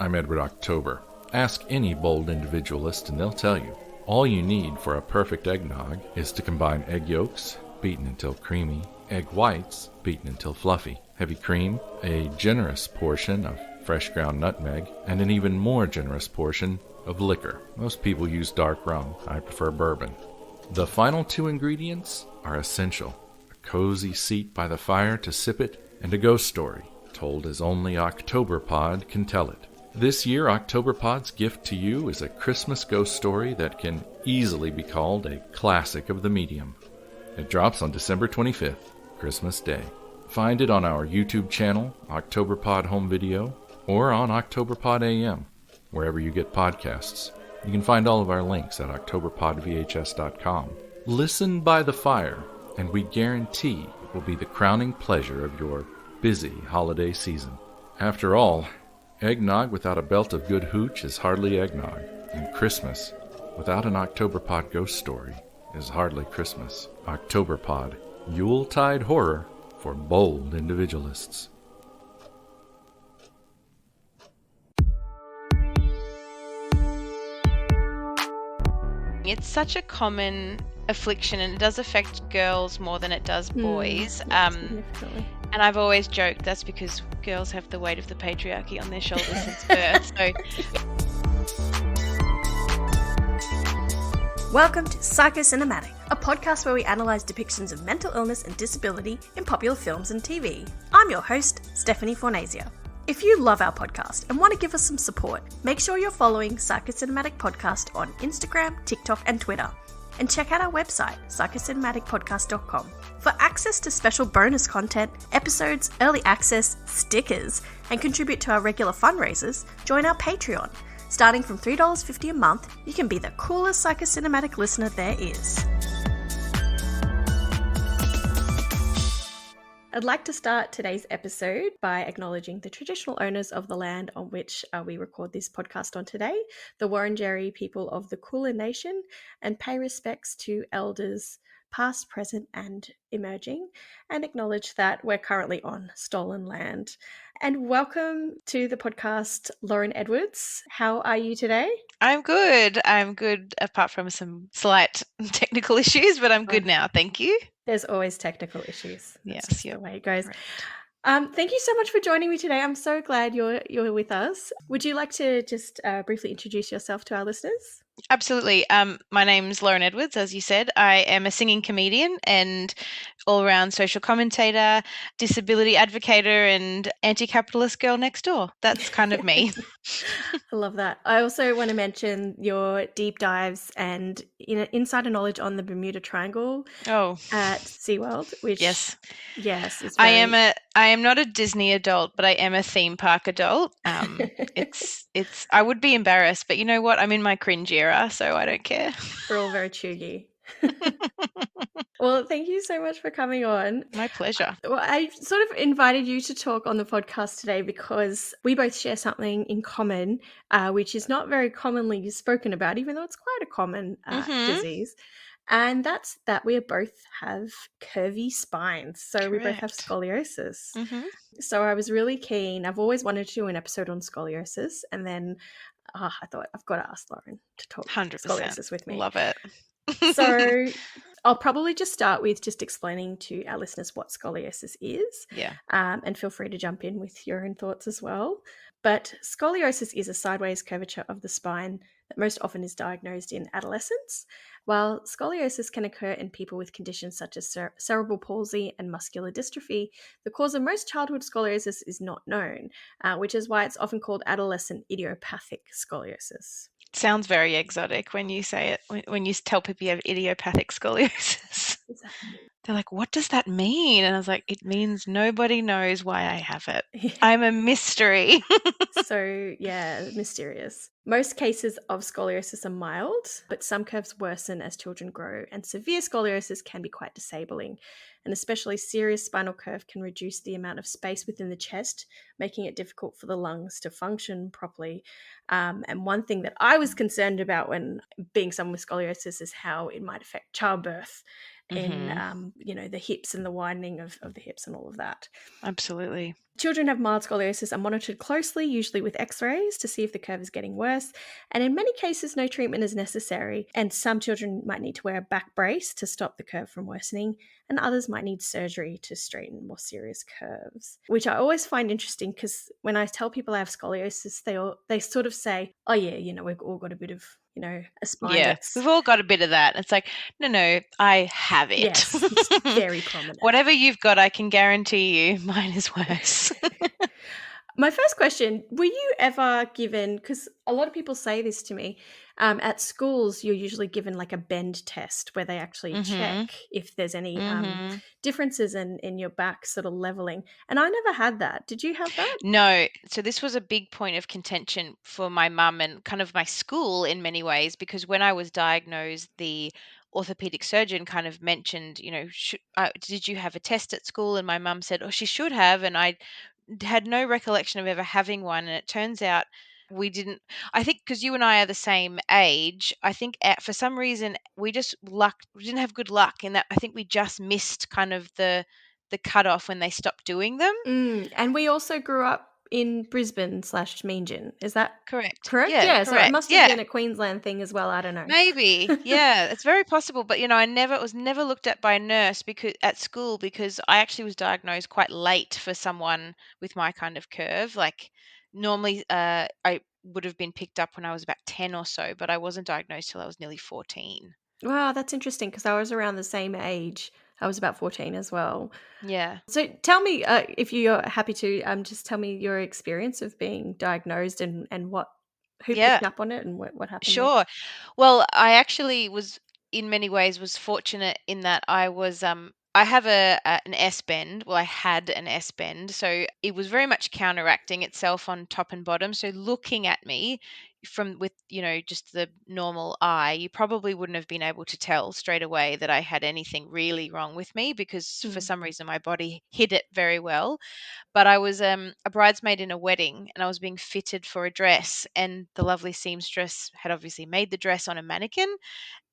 I'm Edward October. Ask any bold individualist and they'll tell you. All you need for a perfect eggnog is to combine egg yolks, beaten until creamy, egg whites, beaten until fluffy, heavy cream, a generous portion of fresh ground nutmeg, and an even more generous portion of liquor. Most people use dark rum. I prefer bourbon. The final two ingredients are essential. A cozy seat by the fire to sip it, and a ghost story, told as only Octoberpod can tell it. This year, Octoberpod's gift to you is a Christmas ghost story that can easily be called a classic of the medium. It drops on December 25th, Christmas Day. Find it on our YouTube channel, Octoberpod Home Video, or on Octoberpod AM, wherever you get podcasts. You can find all of our links at octoberpodvhs.com. Listen by the fire, and we guarantee it will be the crowning pleasure of your busy holiday season. After all, eggnog without a belt of good hooch is hardly eggnog, and Christmas without an Octoberpod ghost story is hardly Christmas. Octoberpod, Yuletide horror for bold individualists. It's such a common affliction, and it does affect girls more than it does boys. Significantly. And I've always joked that's because girls have the weight of the patriarchy on their shoulders since birth. So, Welcome to Psychocinematic, a podcast where we analyse depictions of mental illness and disability in popular films and TV. I'm your host, Stephanie Fornasia. If you love our podcast and want to give us some support, make sure you're following Psychocinematic Podcast on Instagram, TikTok, and Twitter. And check out our website, psychocinematicpodcast.com, for access to special bonus content, episodes, early access, stickers, and contribute to our regular fundraisers. Join our Patreon. Starting from $3.50 a month, you can be the coolest psychocinematic listener there is. I'd like to start today's episode by acknowledging the traditional owners of the land on which we record this podcast on today, the Wurundjeri people of the Kulin Nation, and pay respects to elders past, present, and emerging, and acknowledge that we're currently on stolen land. And welcome to the podcast, Lauren Edwards. How are you today? I'm good. Apart from some slight technical issues, but I'm good now. Thank you. There's always technical issues. That's Yes, the way it goes. Right. Thank you so much for joining me today. I'm so glad you're with us. Would you like to just briefly introduce yourself to our listeners? Absolutely. My name's Lauren Edwards, as you said. I am a singing comedian and all-round social commentator, disability advocator, and anti-capitalist girl next door. That's kind of me. I love that. I also want to mention your deep dives and insider knowledge on the Bermuda Triangle at SeaWorld, which yes, is I am not a Disney adult, but I am a theme park adult. It's I would be embarrassed, but you know what? I'm in my cringe era, so I don't care. We're all very chuggy. Well, thank you so much for coming on. My pleasure. Well, I sort of invited you to talk on the podcast today because we both share something in common, which is not very commonly spoken about, even though it's quite a common disease. And that's that we both have curvy spines. So Correct. We both have scoliosis. Mm-hmm. So I was really keen. I've always wanted to do an episode on scoliosis. And then I thought I've got to ask Lauren to talk 100%. scoliosis with me. Love it. So I'll probably just start with just explaining to our listeners what scoliosis is. Yeah. And feel free to jump in with your own thoughts as well. But scoliosis is a sideways curvature of the spine that most often is diagnosed in adolescence, while scoliosis can occur in people with conditions such as cerebral palsy and muscular dystrophy. The cause of most childhood scoliosis is not known, which is why it's often called adolescent idiopathic scoliosis. Sounds very exotic when you say it, when you tell people you have idiopathic scoliosis. Exactly. They're like, what does that mean? And I was like, it means nobody knows why I have it. Yeah. I'm a mystery. So, yeah, mysterious. Most cases of scoliosis are mild, but some curves worsen as children grow, and severe scoliosis can be quite disabling. An especially serious spinal curve can reduce the amount of space within the chest, making it difficult for the lungs to function properly. And one thing that I was concerned about when being someone with scoliosis is how it might affect childbirth in, the hips and the widening of the hips and all of that. Absolutely. Children have mild scoliosis are monitored closely, usually with x-rays, to see if the curve is getting worse. And in many cases, no treatment is necessary. And some children might need to wear a back brace to stop the curve from worsening. And others might need surgery to straighten more serious curves, which I always find interesting because when I tell people I have scoliosis, they sort of say, oh yeah, we've all got a bit of, a spine that's... We've all got a bit of that. It's like, no, I have it. Yes, it's very prominent. Whatever you've got, I can guarantee you mine is worse. My first question, were you ever given, because a lot of people say this to me, at schools you're usually given like a bend test where they actually check if there's any differences in your back sort of leveling. And I never had that. Did you have that? No. So this was a big point of contention for my mum and kind of my school in many ways, because when I was diagnosed, the orthopedic surgeon kind of mentioned, did you have a test at school? And my mum said, oh, she should have. And I had no recollection of ever having one. And it turns out we didn't. I think because you and I are the same age, I think for some reason we didn't have good luck in that. I think we just missed kind of the cutoff when they stopped doing them. And we also grew up in Brisbane/Meanjin. Is that correct? Yeah, correct. so it must have been a Queensland thing as well. I don't know. Maybe. Yeah, it's very possible. But I was never looked at by a nurse at school because I actually was diagnosed quite late for someone with my kind of curve. Like normally, I would have been picked up when I was about 10 or so, but I wasn't diagnosed till I was nearly 14. Wow, that's interesting because I was around the same age. I was about 14 as well. Yeah. So tell me, if you're happy to, just tell me your experience of being diagnosed and who picked up on it and what happened. Sure. Well, I actually was, in many ways, was fortunate in that I was I have an S bend. Well, I had an S bend, so it was very much counteracting itself on top and bottom. So looking at me with just the normal eye, you probably wouldn't have been able to tell straight away that I had anything really wrong with me because for some reason my body hid it very well. But I was a bridesmaid in a wedding and I was being fitted for a dress, and the lovely seamstress had obviously made the dress on a mannequin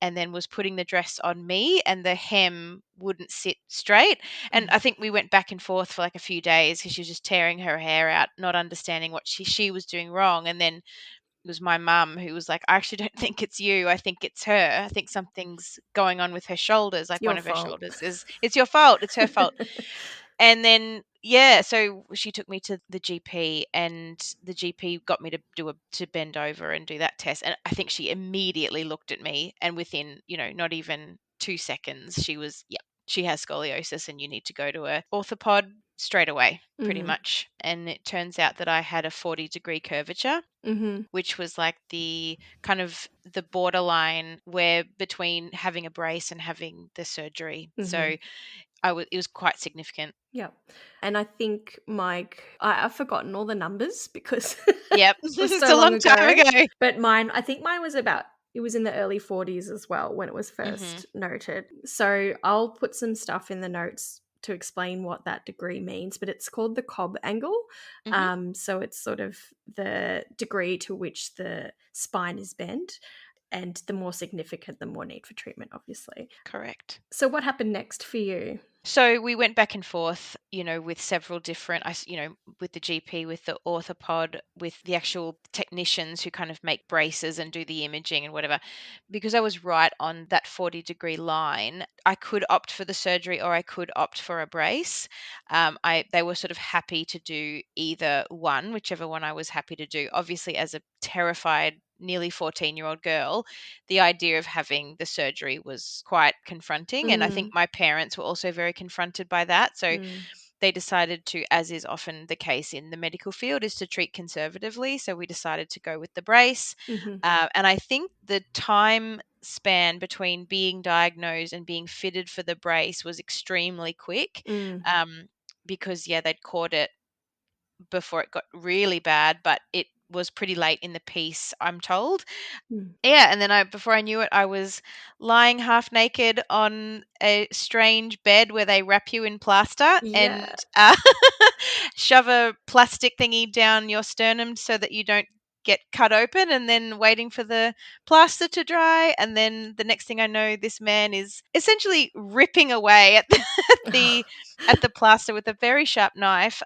and then was putting the dress on me, and the hem wouldn't sit straight. And I think we went back and forth for like a few days because she was just tearing her hair out, not understanding what she was doing wrong. And then it was my mum who was like, I actually don't think it's you. I think it's her. I think something's going on with her shoulders. Like one of her shoulders it's your fault. It's her fault. And then, so she took me to the GP, and the GP got me to bend over and do that test. And I think she immediately looked at me, and within, not even 2 seconds, she was, she has scoliosis and you need to go to a orthopod straight away, pretty much. And it turns out that I had a 40-degree curvature, which was like the kind of the borderline where between having a brace and having the surgery. So it was quite significant. Yeah. And I think I've forgotten all the numbers because it was so long ago. Time ago. But it think mine was it was in the early 40s as well when it was first noted. So I'll put some stuff in the notes to explain what that degree means, but it's called the Cobb angle. So it's sort of the degree to which the spine is bent. And the more significant, the more need for treatment, obviously. Correct. So what happened next for you? So we went back and forth, with several different, with the GP, with the orthopod, with the actual technicians who kind of make braces and do the imaging and whatever. Because I was right on that 40-degree line, I could opt for the surgery or I could opt for a brace. They were sort of happy to do either one, whichever one I was happy to do. Obviously, as a terrified nearly 14-year-old girl, the idea of having the surgery was quite confronting. And I think my parents were also very confronted by that. So they decided to, as is often the case in the medical field, is to treat conservatively. So we decided to go with the brace. And I think the time span between being diagnosed and being fitted for the brace was extremely quick, because, they'd caught it before it got really bad, but it was pretty late in the piece, I'm told. And then before I knew it, I was lying half naked on a strange bed where they wrap you in plaster and shove a plastic thingy down your sternum so that you don't get cut open, and then waiting for the plaster to dry. And then the next thing I know, this man is essentially ripping away at the plaster with a very sharp knife,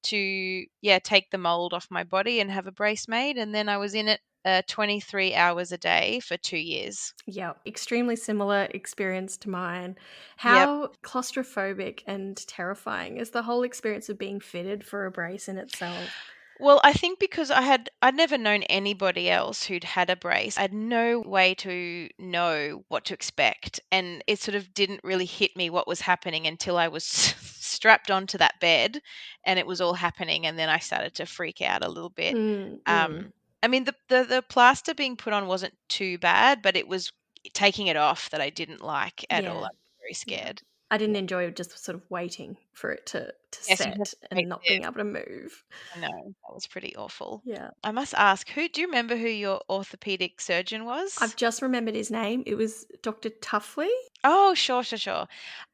to take the mold off my body and have a brace made, and then I was in it 23 hours a day for 2 years. Yeah, extremely similar experience to mine. Yep. How claustrophobic and terrifying is the whole experience of being fitted for a brace in itself? Well, I think because I'd never known anybody else who'd had a brace. I had no way to know what to expect, and it sort of didn't really hit me what was happening until I was strapped onto that bed and it was all happening, and then I started to freak out a little bit. Mm. I mean, the plaster being put on wasn't too bad, but it was taking it off that I didn't like at all. Yeah. I was very Yeah. scared. I didn't enjoy just sort of waiting for it to Yes, you have set to wait and not there. being able to move. I know, that was pretty awful. Yeah. I must ask, who do you remember who your orthopedic surgeon I've was? just remembered his name. It was Dr. Tuffley. Oh, sure, sure, sure.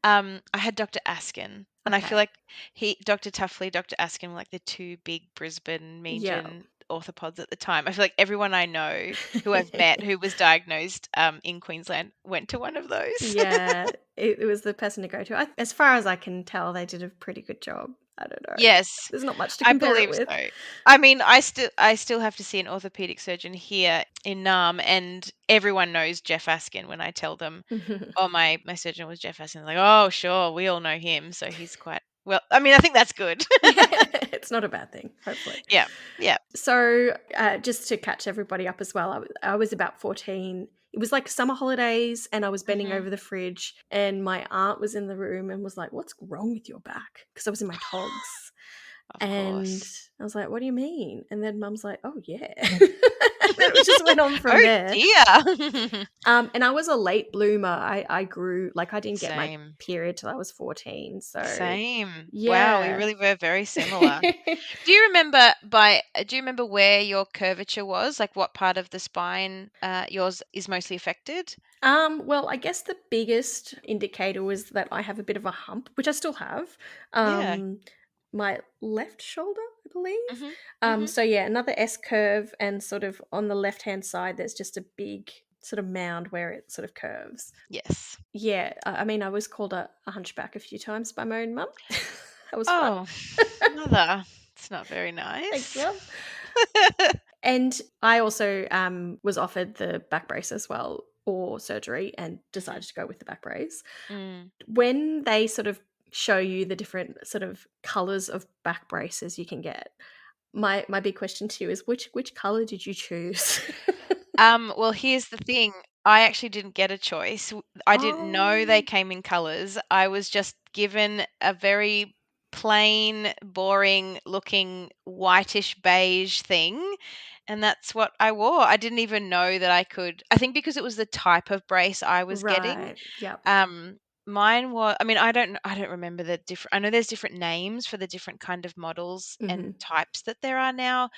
I had Dr. Askin, and I feel Okay. like Dr. Tuffley, Dr. Askin were like the two big Brisbane Yeah. mean orthopods at the time. I feel like everyone I know who I've met who was diagnosed in Queensland went to one of those. Yeah, it was the person to go to. As far as I can tell, they did a pretty good job. I don't know. Yes, There's not much to I compare it believe with. so. I mean, I still have to see an orthopedic surgeon here in Naarm, and everyone knows Jeff Askin when I tell them, "Oh, my surgeon was Jeff Askin." They're like, "Oh, sure, we all know him." So he's quite well. I mean, I think that's good. Yeah, it's not a bad thing, hopefully. Yeah, yeah. So just to catch everybody up as well, I was about 14. It was like summer holidays and I was bending Mhm. over the fridge and my aunt was in the room and was like, "What's wrong with your back?" Because I was in my togs. Of And course. I was like, "What do you mean?" And then Mum's like, "Oh, yeah." And then it just went on from Oh there. dear. And I was a late bloomer. I grew, like I didn't get my Same. period till I was 14. So Same. Wow, we yeah. really were very similar. Do you remember where your curvature was? Like what part of the spine yours is mostly affected? Well, I guess the biggest indicator was that I have a bit of a hump, which I still have. Yeah. My left shoulder, I believe. Mhm. Mhm. So yeah, another S curve, and sort of on the left hand side, there's just a big sort of mound where it sort of curves. Yes. Yeah, I mean, I was called a hunchback a few times by my own mum. That was fun. Oh, mother. It's not very Thanks, nice. mum. And I also was offered the back brace as well, or surgery, and decided to go with the back brace. Mm. When they sort of show you the different sort of colors of back braces you can get, my big question to you is which color did you choose? Well, here's the thing. I actually didn't get a choice. I didn't know they Oh, came in colors. I was just given a very plain, boring looking whitish beige thing, and that's what I wore. I didn't even know that I could. I think because it was the type of brace I was getting. right. Yep. Um, Mine was. I mean, I don't remember the different. I know there's different names for the different kind of models and Hmm. types that there are now.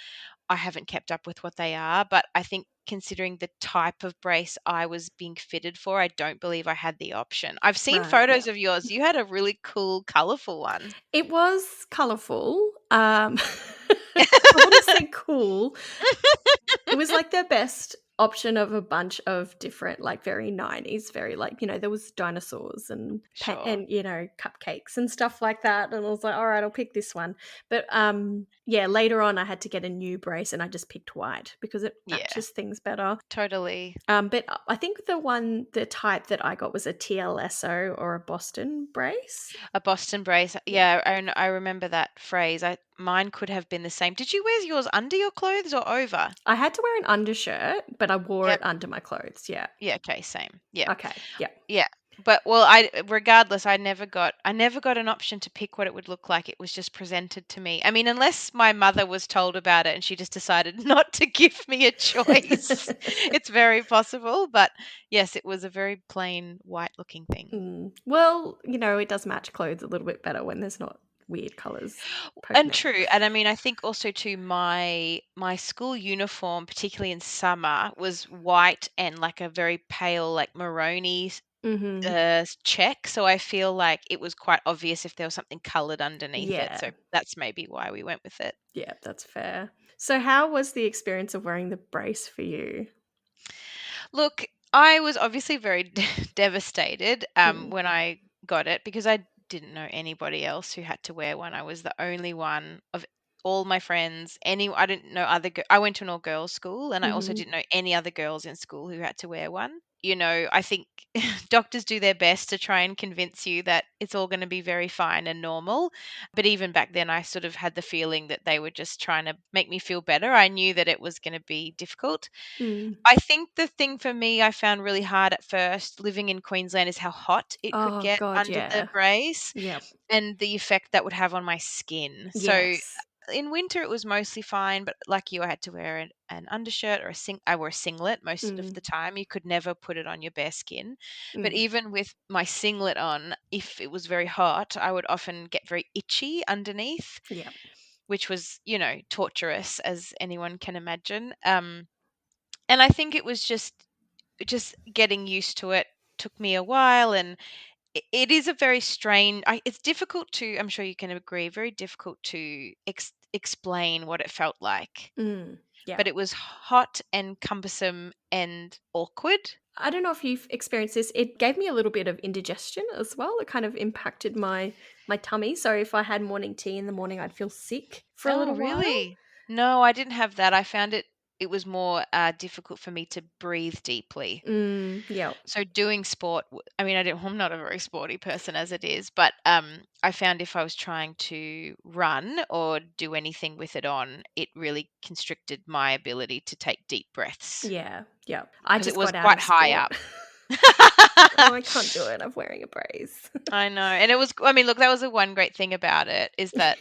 I haven't kept up with what they are, but I think considering the type of brace I was being fitted for, I don't believe I had the option. I've seen Right. Yeah. photos of yours. You had a really cool, colorful one. It was colorful. I wouldn't say cool. It was like their best option of a bunch of different, like very 90s, very like, there was dinosaurs and Sure. and cupcakes and stuff like that. And I was like, all right, I'll pick this one. But yeah, later on I had to get a new brace and I just picked white because it Yeah, matches things better. totally. But I think the type that I got was a TLSO or a Boston brace. A Boston brace. Yeah. Yeah, I remember that phrase. Mine could have been the same. Did you wear yours under your clothes or over? I had to wear an undershirt, but I wore Yep. it under my clothes. Yeah. Yeah, okay, same. Yeah. Okay. Yeah. Yeah. But well, regardless, I never got an option to pick what it would look like. It was just presented to me. I mean, unless my mother was told about it and she just decided not to give me a choice. It's very possible, but yes, it was a very plain white looking thing. Well, it does match clothes a little bit better when there's not weird colours poking And out. true, and I mean, I think also too my school uniform, particularly in summer, was white and like a very pale, like maroony Mm-hmm. check. So I feel like it was quite obvious if there was something coloured underneath it. Yeah. So that's maybe why we went with it. Yeah, that's fair. So how was the experience of wearing the brace for you? Look, I was obviously very devastated Mm. when I got it because I didn't know anybody else who had to wear one. I was the only one of all my friends. I didn't know I went to an all-girls school, and I also Mhm. didn't know any other girls in school who had to wear one. I think doctors do their best to try and convince you that it's all going to be very fine and normal. But even back then, I sort of had the feeling that they were just trying to make me feel better. I knew that it was going to be difficult. Mm. I think the thing for me I found really hard at first living in Queensland is how hot it could Oh get god, under the yeah. brace Yep. and the effect that would have on my skin. So Yes. in winter it was mostly fine, but like you, I had to wear an undershirt or I wore a singlet most of Mm. the time. You could never put it on your bare skin. But Mm. even with my singlet on, if it was very hot, I would often get very itchy underneath, Yep. which was, torturous, as anyone can imagine. And I think it was just getting used to it took me a while, and it is a very strange. It's difficult to. I'm sure you can agree. Very difficult to explain what it felt like. Mm. But Yep. it was hot and cumbersome and awkward. I don't know if you've experienced this. It gave me a little bit of indigestion as well. It kind of impacted my tummy. So if I had morning tea in the morning, I'd feel sick for a Oh, little while. really? No, I didn't have that. I found it was more difficult for me to breathe deeply. Yep. So doing sport, I mean, I'm not a very sporty person as it is, but I found if I was trying to run or do anything with it on, it really constricted my ability to take deep breaths Yeah. Yep. I because it just was got out quite of high sport. up. Oh, I can't do it. I'm wearing a brace. I know. And I mean, look, that was the one great thing about it is that,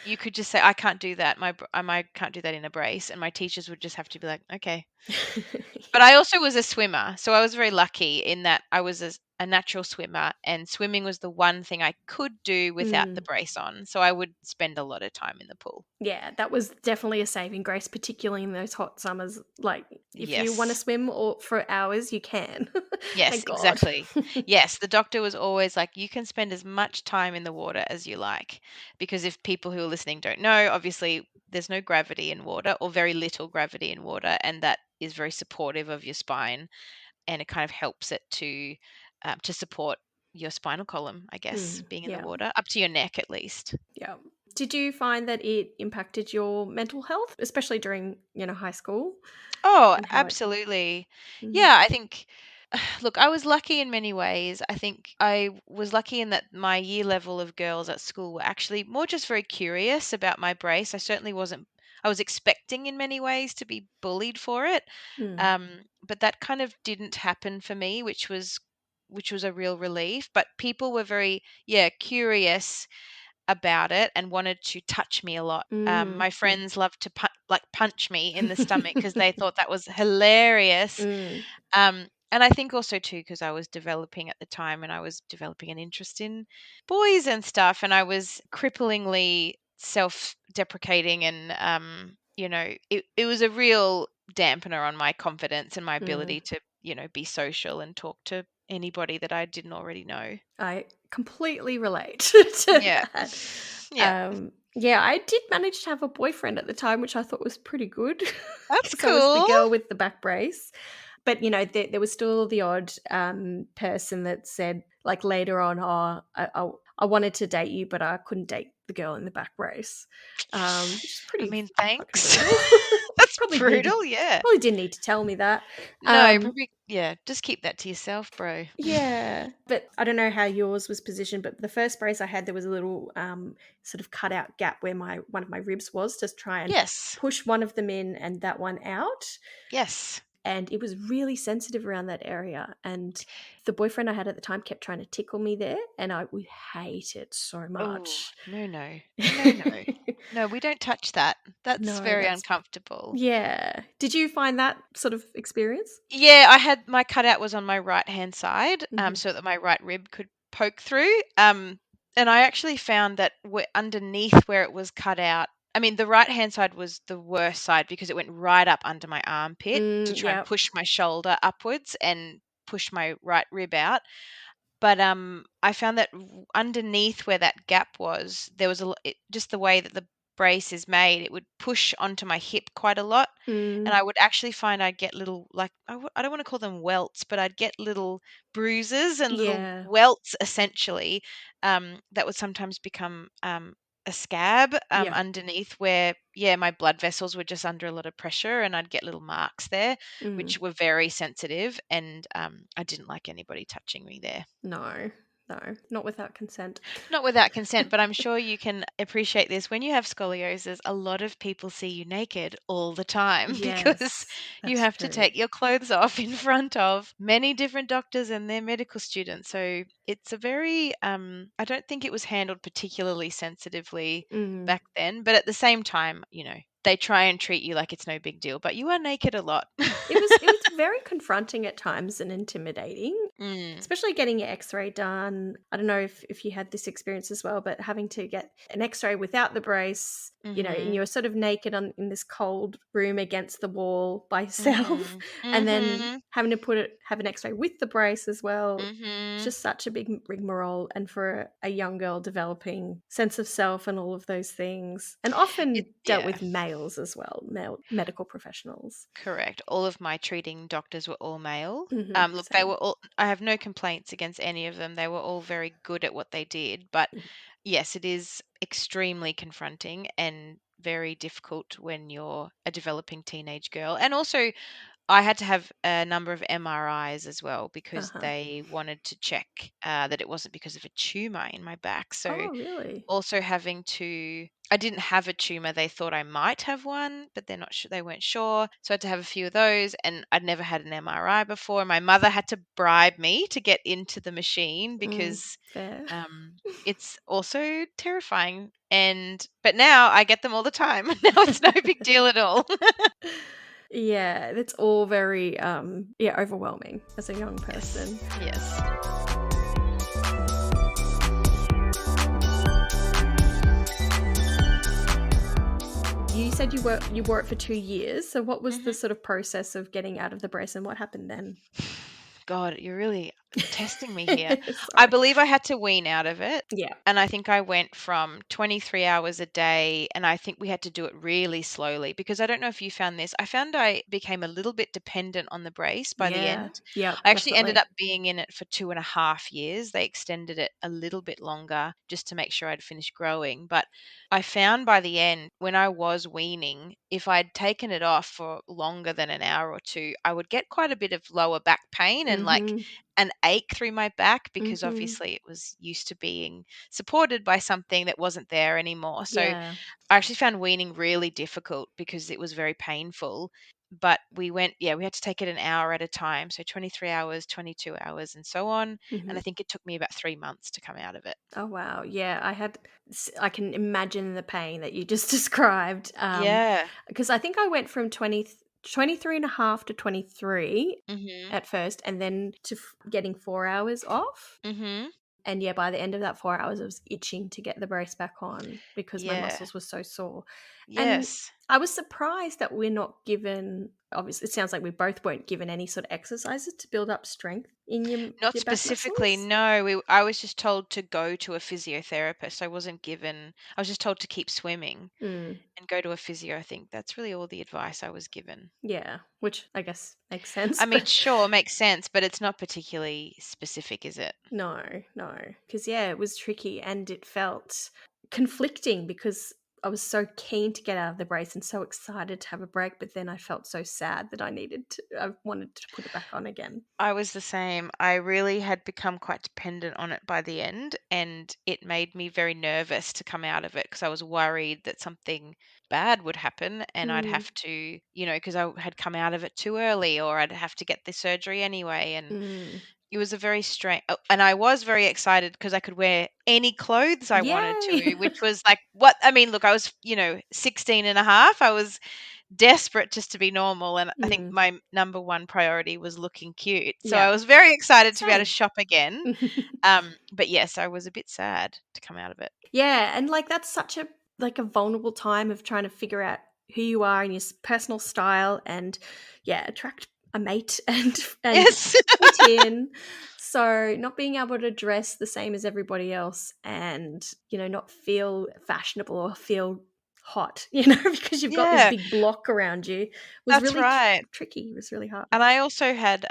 you could just say, I can't do that. I can't do that in a brace. And my teachers would just have to be like, okay. But I also was a swimmer, so I was very lucky in that I was a natural swimmer, and swimming was the one thing I could do without the Mm. brace on. So I would spend a lot of time in the pool. Yeah, that was definitely a saving grace, particularly in those hot summers. Like, if you want to Yes. swim or for hours, you can. Yes, Thank God. exactly. Yes, the doctor was always like, you can spend as much time in the water as you like. Because if people who are listening don't know, obviously there's no gravity in water or very little gravity in water, and that is very supportive of your spine, and it kind of helps it to support your spinal column, I guess, being in the Yeah, water, up to your neck at least. yeah. Did you find that it impacted your mental health, especially during, high school? Oh, And how it. absolutely. Mm, Yeah, I think, look, I was lucky in many ways. I think I was lucky in that my year level of girls at school were actually more just very curious about my brace. I was expecting in many ways to be bullied for it. mm, But that kind of didn't happen for me, which was a real relief. But people were very, yeah, curious about it and wanted to touch me a lot. My mm. friends loved to punch me in the stomach because they thought that was hilarious. Mm, And I think also too because I was developing at the time, and I was developing an interest in boys and stuff, and I was cripplingly self-deprecating, and it was a real dampener on my confidence and my mm. ability to be social and talk to anybody that I didn't already know. I completely relate to Yeah. that. Yeah. Yeah, I did manage to have a boyfriend at the time, which I thought was pretty good That's because I was the cool. girl with the back brace. But there was still the odd person that said, like later on, "Oh, I wanted to date you, but I couldn't date the girl in the back brace," which is I pretty mean, fucking thanks. brutal. That's Probably brutal, yeah. didn't need to tell me that. No, probably, yeah, just keep that to yourself, bro. Yeah, but I don't know how yours was positioned, but the first brace I had, there was a little sort of cutout gap where one of my ribs was, to try and Yes. push one of them in and that one out. Yes. And it was really sensitive around that area. And the boyfriend I had at the time kept trying to tickle me there, and I would hate it so Oh, much. no, no. No, no. No, we don't touch that. That's No, very that's uncomfortable. yeah. Did you find that sort of experience? Yeah, I had my cutout was on my right-hand side, Mm-hmm. so that my right rib could poke through. And I actually found that underneath where it was cut out, I mean, the right-hand side was the worst side because it went right up under my armpit to try and Yeah. push my shoulder upwards and push my right rib out. But I found that underneath where that gap was, there was just the way that the brace is made, it would push onto my hip quite a lot. And I would actually find I'd get little, like, I don't want to call them welts, but I'd get little bruises and little Yeah. welts, essentially, that would sometimes become a scab Yeah. underneath where, my blood vessels were just under a lot of pressure, and I'd get little marks there, which were very sensitive, and I didn't like anybody touching me there. No, not without consent. Not without consent, but I'm sure you can appreciate this. When you have scoliosis, a lot of people see you naked all the time because Yes, you that's have to true. take your clothes off in front of many different doctors and their medical students. So it's a very, I don't think it was handled particularly sensitively back then, but at the same time, they try and treat you like it's no big deal, but you are naked a lot. It was very confronting at times and intimidating, especially getting your x-ray done. I don't know if you had this experience as well, but having to get an x-ray without the brace, and you're sort of naked in this cold room against the wall by yourself, and then having to have an x-ray with the brace as well. It's just such a big rigmarole, and for a young girl developing sense of self and all of those things, and often dealt with males as well, male medical professionals. Correct. All of my treating doctors were all male. Look, they Same. were all, I have no complaints against any of them. They were all very good at what they did. But yes, it is extremely confronting and very difficult when you're a developing teenage girl. And also, I had to have a number of MRIs as well because they wanted to check that it wasn't because of a tumor in my back. So Oh, really? also having to, I didn't have a tumor. They thought I might have one, but they're not sure. They weren't sure. So I had to have a few of those, and I'd never had an MRI before. My mother had to bribe me to get into the machine because Fair. it's also terrifying. But now I get them all the time. Now it's no big deal at all. Yeah, it's all very overwhelming as a young person. Yes. You said you wore it for 2 years. So what was the sort of process of getting out of the brace, and what happened then? God, you're really testing me here. I believe I had to wean out of it. Yeah. And I think I went from 23 hours a day, and I think we had to do it really slowly because I don't know if you found this. I found I became a little bit dependent on the brace by the end. Yeah. I actually ended up being in it for 2.5 years. They extended it a little bit longer just to make sure I'd finished growing. But I found by the end, when I was weaning, if I'd taken it off for longer than an hour or two, I would get quite a bit of lower back pain and like an ache through my back because obviously it was used to being supported by something that wasn't there anymore. So I actually found weaning really difficult because it was very painful. But we had to take it an hour at a time. So 23 hours, 22 hours, and so on. And I think it took me about 3 months to come out of it. Oh, wow. Yeah, I can imagine the pain that you just described. Because I think I went from 23 and a half to 23 at first, and then to getting 4 hours off. And by the end of that 4 hours, I was itching to get the brace back on because my muscles were so sore. Yes. And I was surprised that we're not given, obviously, it sounds like we both weren't given any sort of exercises to build up strength in your Not your back specifically, muscles? no. I was just told to go to a physiotherapist. I was just told to keep swimming and go to a physio. I think that's really all the advice I was given. Yeah, which I guess makes sense. I mean, sure, makes sense, but it's not particularly specific, is it? No, because it was tricky and it felt conflicting because I was so keen to get out of the brace and so excited to have a break, but then I felt so sad that I wanted to put it back on again. I was the same. I really had become quite dependent on it by the end, and it made me very nervous to come out of it because I was worried that something bad would happen and I'd have to, because I had come out of it too early, or I'd have to get the surgery anyway. And it was a very strange, and I was very excited because I could wear any clothes I wanted to, which was like, look, I was, 16 and a half. I was desperate just to be normal, and I think my number one priority was looking cute. So I was very excited to be able to shop again. But yes, I was a bit sad to come out of it. Yeah, and that's such a vulnerable time of trying to figure out who you are and your personal style and attract a mate and Yes. fit in. So not being able to dress the same as everybody else and not feel fashionable or feel hot, because you've got this Yeah, big block around you. It was that's really right. tricky. It was really hard. And I also had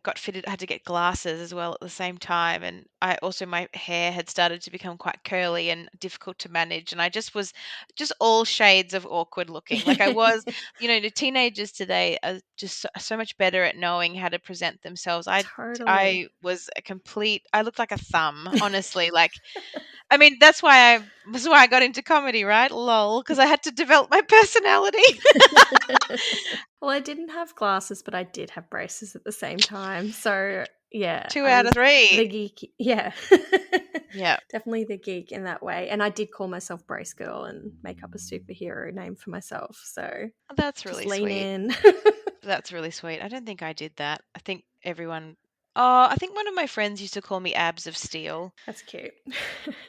got fitted, had to get glasses as well at the same time, and my hair had started to become quite curly and difficult to manage, and I just was just all shades of awkward looking. Like I was, the teenagers today are just so much better at knowing how to present themselves. Totally. I was I looked like a thumb, honestly. Like, I mean, that's why I got into comedy, right? Lol, because I had to develop my personality. Well, I didn't have glasses, but I did have braces at the same time. So, yeah, 2 I out was of 3. the geek. Yeah. Yeah. Definitely the geek in that way. And I did call myself Brace Girl and make up a superhero name for myself. So That's just really lean sweet. in. That's really sweet. I don't think I did that. I think one of my friends used to call me Abs of Steel. That's cute.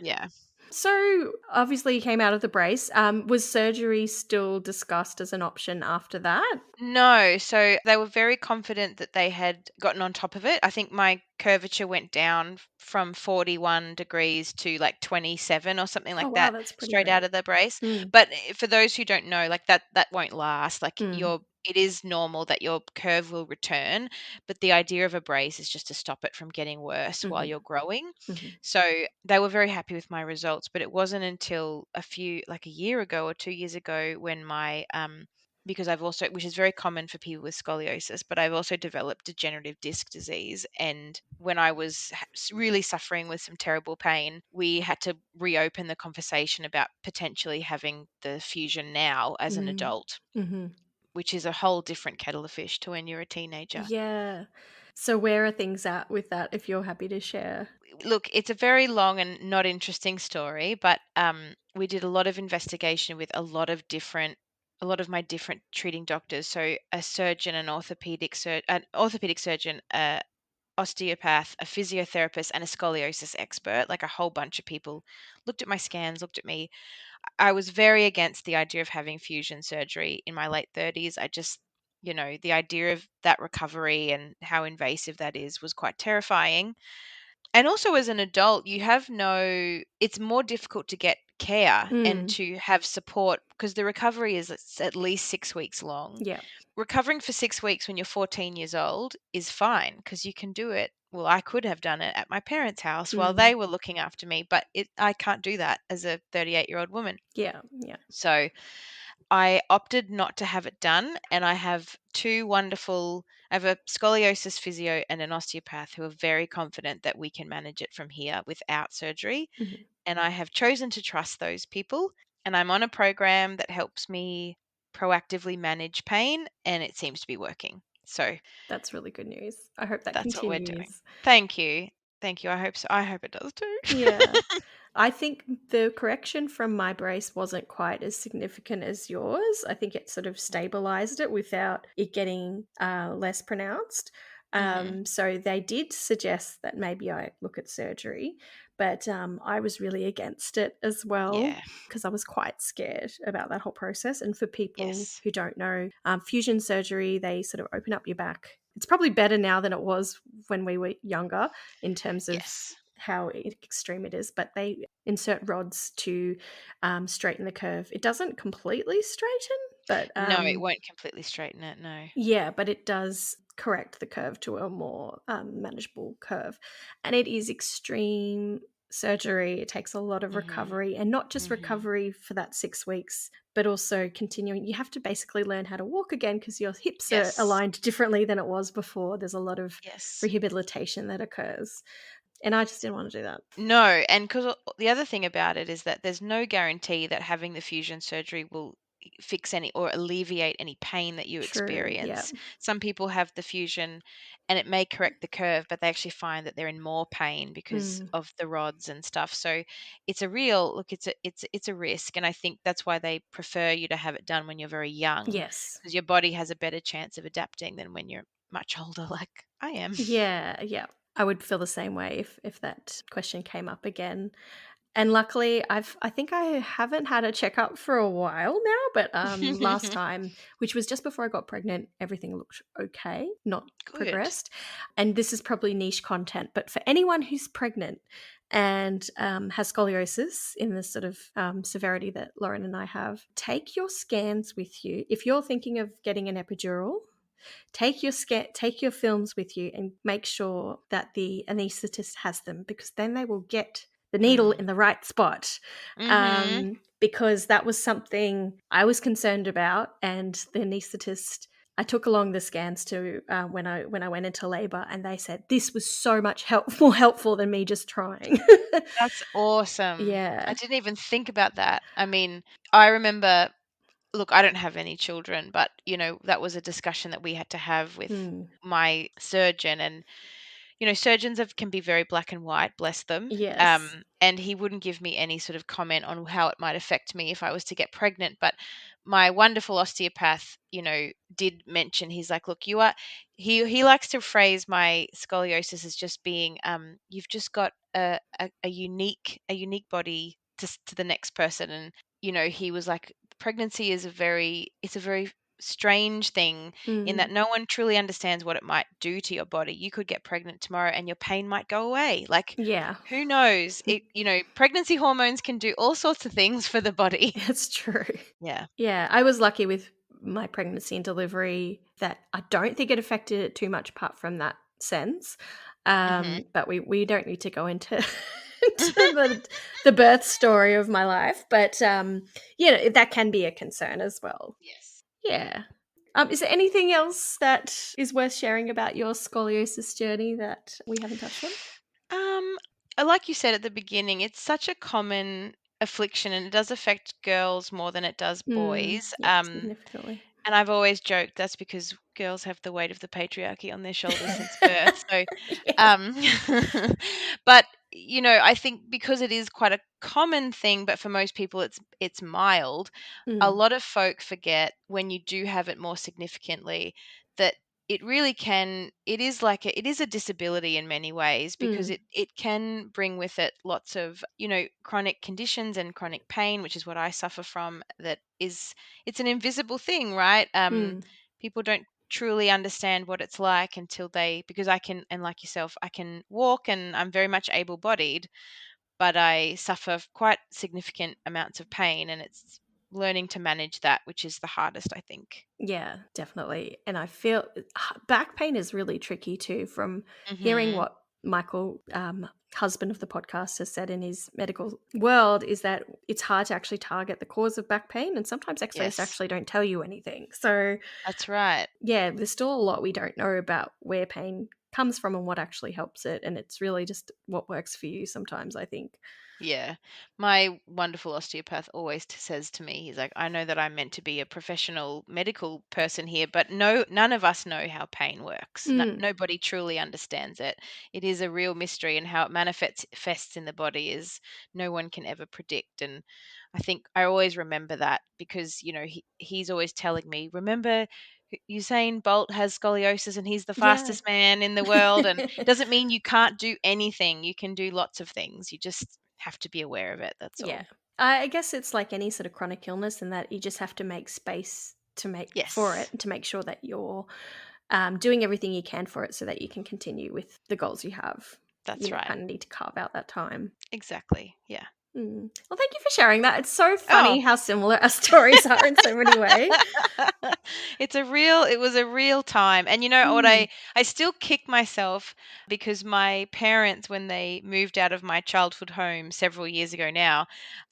Yeah. So obviously you came out of the brace. Was surgery still discussed as an option after that? No, so they were very confident that they had gotten on top of it. I think my curvature went down from 41 degrees to like 27 or something Oh like wow, that that's pretty straight great. out of the brace. Mm, But for those who don't know, like that won't last. Like mm, it is normal that your curve will return, but the idea of a brace is just to stop it from getting worse while mhm, you're growing. mhm, So they were very happy with my results, but it wasn't until a year ago or 2 years ago when my because I've also, which is very common for people with scoliosis, but I've also developed degenerative disc disease. And when I was really suffering with some terrible pain, we had to reopen the conversation about potentially having the fusion now as an mm, adult, mhm. which is a whole different kettle of fish to when you're a teenager. Yeah. So where are things at with that, if you're happy to share? Look, it's a very long and not interesting story, but we did a lot of investigation with a lot of my different treating doctors. So a surgeon, an orthopedic surgeon, a osteopath, a physiotherapist, and a scoliosis expert. Like a whole bunch of people looked at my scans, looked at me. I was very against the idea of having fusion surgery in my late 30s. I just, the idea of that recovery and how invasive that is was quite terrifying. And also as an adult, it's more difficult to get care and Mm, to have support because the recovery is at least 6 weeks long. yeah. Recovering for 6 weeks when you're 14 years old is fine because you can do it. Well, I could have done it at my parents' house while Mm, they were looking after me, but I can't do that as a 38-year-old woman. yeah. Yeah. So I opted not to have it done, and I have I have a scoliosis physio and an osteopath who are very confident that we can manage it from here without surgery. Mhm. And I have chosen to trust those people. And I'm on a program that helps me proactively manage pain, and it seems to be working. So That's really good news. I hope that that's what we're doing. continues. Thank you. Thank you. I hope so. I hope it does too. Yeah. I think the correction from my brace wasn't quite as significant as yours. I think it sort of stabilized it without it getting less pronounced. Hmm. So they did suggest that maybe I look at surgery, but I was really against it as well Yeah. because I was quite scared about that whole process. And for people Yes. who don't know, fusion surgery, they sort of open up your back. It's probably better now than it was when we were younger in terms of Yes. how extreme it is, but they insert rods to straighten the curve. It doesn't completely straighten, but No, it won't completely straighten it. No. yeah, but it does correct the curve to a more manageable curve. And it is extreme surgery. It takes a lot of Hmm. recovery, and not just Hmm. recovery for that 6 weeks, but also continuing. You have to basically learn how to walk again because your hips are Yes. aligned differently than it was before. There's a lot of Yes. rehabilitation that occurs. And I just didn't want to do that. No, and because the other thing about it is that there's no guarantee that having the fusion surgery will fix any or alleviate any pain that you True. Yeah. experience. Some people have the fusion and it may correct the curve, but they actually find that they're in more pain because Mm. of the rods and stuff. So it's a real look, it's a risk. And I think that's why they prefer you to have it done when you're very young, Yes. because your body has a better chance of adapting than when you're much older, like I am. Yeah. Yeah. I would feel the same way if that question came up again. And luckily, I think I haven't had a checkup for a while now, but last time, which was just before I got pregnant, everything looked okay, not Good. progressed. And this is probably niche content, but for anyone who's pregnant and has scoliosis in the sort of severity that Lauren and I have, take your scans with you. If you're thinking of getting an epidural, take your films with you and make sure that the anaesthetist has them, because then they will get the needle in the right spot. Mm-hmm. Because that was something I was concerned about, and the anaesthetist, I took along the scans to when I went into labor, and they said this was so much more helpful than me just trying. That's awesome. Yeah. I didn't even think about that. I mean, I remember, look, I don't have any children, but that was a discussion that we had to have with my surgeon, and surgeons can be very black and white, bless them. Yes. And he wouldn't give me any sort of comment on how it might affect me if I was to get pregnant. But my wonderful osteopath, did mention, he's like, look, he likes to phrase my scoliosis as just being, you've just got a unique body to the next person. And, he was like, pregnancy is it's a very strange thing in that no one truly understands what it might do to your body. You could get pregnant tomorrow and your pain might go away. Like, Yeah. who knows? Pregnancy hormones can do all sorts of things for the body. That's true. Yeah. Yeah, I was lucky with my pregnancy and delivery that I don't think it affected it too much apart from that sense. But we don't need to go into, the birth story of my life. But, that can be a concern as well. Yes. Yeah. Is there anything else that is worth sharing about your scoliosis journey that we haven't touched on? Like you said at the beginning, it's such a common affliction, and it does affect girls more than it does boys. Yeah, significantly. And I've always joked that's because girls have the weight of the patriarchy on their shoulders since birth. So, Yes. but I think because it is quite a common thing, but for most people it's mild. A lot of folk forget, when you do have it more significantly, that it really can. It is it is a disability in many ways, because it can bring with it lots of chronic conditions and chronic pain, which is what I suffer from. It's an invisible thing, right? People don't truly understand what it's like until because I can, and like yourself, I can walk and I'm very much able-bodied, but I suffer quite significant amounts of pain, and it's learning to manage that, which is the hardest, I think. Yeah, definitely. And I feel back pain is really tricky too, from hearing Mm-hmm. what Michael, husband of the podcast, has said in his medical world, is that it's hard to actually target the cause of back pain, and sometimes x-rays Yes, actually don't tell you anything. So that's right. yeah, there's still a lot we don't know about where pain comes from and what actually helps it, and it's really just what works for you sometimes, I think. Yeah. My wonderful osteopath always says to me, he's like, I know that I'm meant to be a professional medical person here, but none of us know how pain works. Nobody truly understands it. It is a real mystery, and how it manifests in the body is no one can ever predict. And I think I always remember that, because, he's always telling me, remember, Usain Bolt has scoliosis and he's the Yeah. fastest man in the world. And it doesn't mean you can't do anything. You can do lots of things. You just have to be aware of it. That's Yeah. all. I guess it's like any sort of chronic illness, in that you just have to make space for it, Yes, and to make sure that you're doing everything you can for it, so that you can continue with the goals you have. that's right. Kind of need to carve out that time. Exactly. Yeah. Well, thank you for sharing that. It's so funny Oh. how similar our stories are in so many ways. It was a real time. And you know what, I still kick myself, because my parents, when they moved out of my childhood home several years ago now,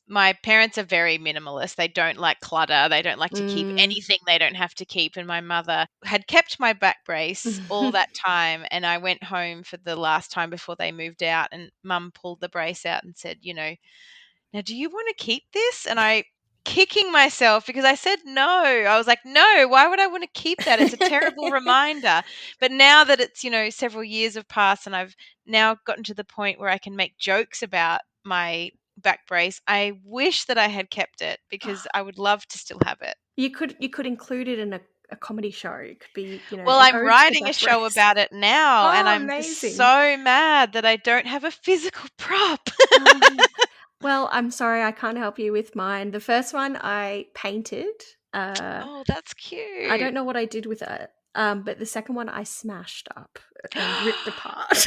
my parents are very minimalist. They don't like clutter. They don't like to keep anything they don't have to keep. And my mother had kept my back brace all that time. And I went home for the last time before they moved out, and Mum pulled the brace out and said, now do you want to keep this? And I, kicking myself, because I said no. I was like, no, why would I want to keep that? It's a terrible reminder. But now that it's, several years have passed, and I've now gotten to the point where I can make jokes about my back brace, I wish that I had kept it, because I would love to still have it. You could include it in a comedy show. It could be, Well, an I'm ode to the writing a back show brace. about it now, and Oh, I'm just amazing. so mad that I don't have a physical prop. Well, I'm sorry, I can't help you with mine. The first one I painted. Oh, that's cute. I don't know what I did with it. But the second one I smashed up and ripped apart.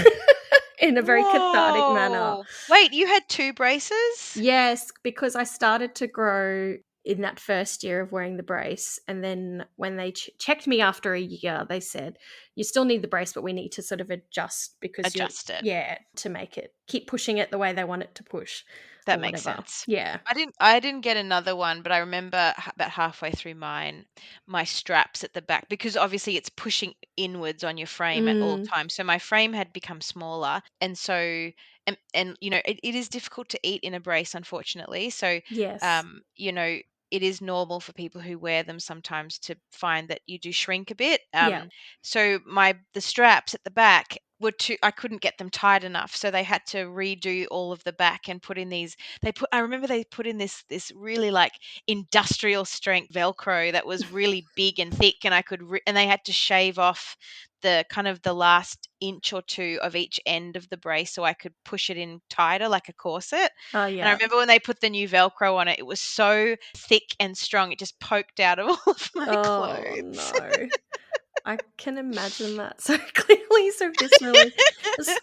in a very cathartic manner. Whoa. Wait, you had 2 braces? Yes, because I started to grow in that first year of wearing the brace. And then when they checked me after a year, they said, you still need the brace, but we need to sort of adjust because Adjust it. to make it, keep pushing it the way they want it to push. That or makes whatever. sense. Yeah. I didn't get another one, but I remember about halfway through mine, my straps at the back, because obviously it's pushing inwards on your frame at all times. So my frame had become smaller, and so and it is difficult to eat in a brace, unfortunately. So Yes. you know, it is normal for people who wear them sometimes to find that you do shrink a bit. Yeah. So the straps at the back were too, I couldn't get them tight enough, so they had to redo all of the back and put in these. I remember they put in this really like industrial strength Velcro that was really big and thick, and and they had to shave off the kind of the last inch or two of each end of the brace so I could push it in tighter like a corset. Oh, And I yeah. remember when they put the new Velcro on it, it was so thick and strong, it just poked out of all of my Oh, clothes. no. I can imagine that so clearly, so viscerally,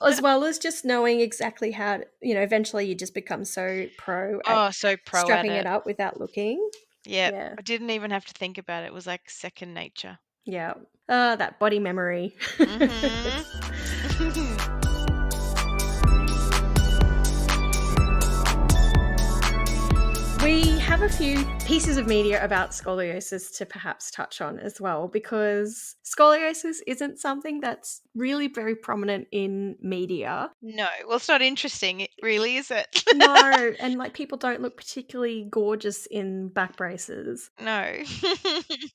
as well as just knowing exactly how, eventually you just become so pro at So pro at strapping it it. up without looking. Yeah, Yeah. I didn't even have to think about it. It was like second nature. Yeah. That body memory. We have a few pieces of media about scoliosis to perhaps touch on as well, because scoliosis isn't something that's really very prominent in media. No, well, it's not interesting, really, is it? No, and like people don't look particularly gorgeous in back braces. No.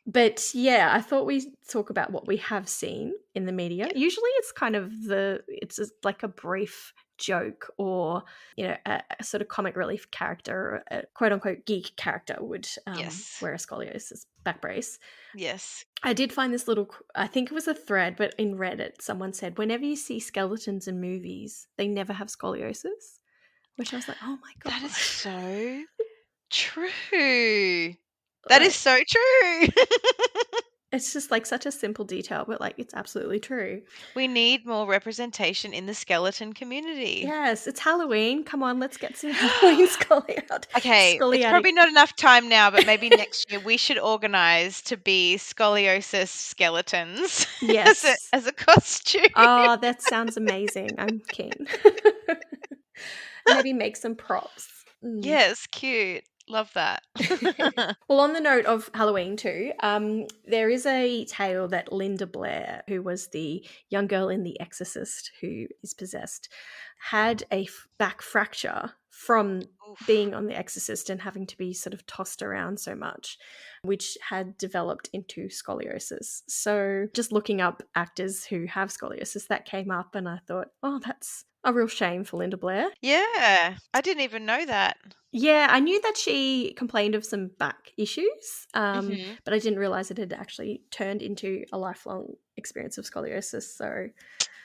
But yeah, I thought we'd talk about what we have seen in the media. Yeah. Usually it's kind of it's just like a brief joke or, a sort of comic relief character, a quote unquote geek character would Yes. wear a scoliosis back brace. Yes. I did find this little, I think it was a thread, but in Reddit, someone said, whenever you see skeletons in movies, they never have scoliosis, which I was like, oh my God. That is so true. That is so true. It's just like such a simple detail, but like it's absolutely true. We need more representation in the skeleton community. Yes, it's Halloween. Come on, let's get some Halloween out. Okay, it's probably not enough time now, but maybe next year we should organize to be scoliosis skeletons. Yes. as a costume. Oh, that sounds amazing. I'm keen. Maybe make some props. Yes, cute. Love that. Well, on the note of Halloween too, there is a tale that Linda Blair, who was the young girl in The Exorcist who is possessed, had a back fracture from being on The Exorcist and having to be sort of tossed around so much, which had developed into scoliosis. So just looking up actors who have scoliosis, that came up and I thought, oh, that's a real shame for Linda Blair. Yeah, I didn't even know that. Yeah, I knew that she complained of some back issues, but I didn't realize it had actually turned into a lifelong experience of scoliosis. So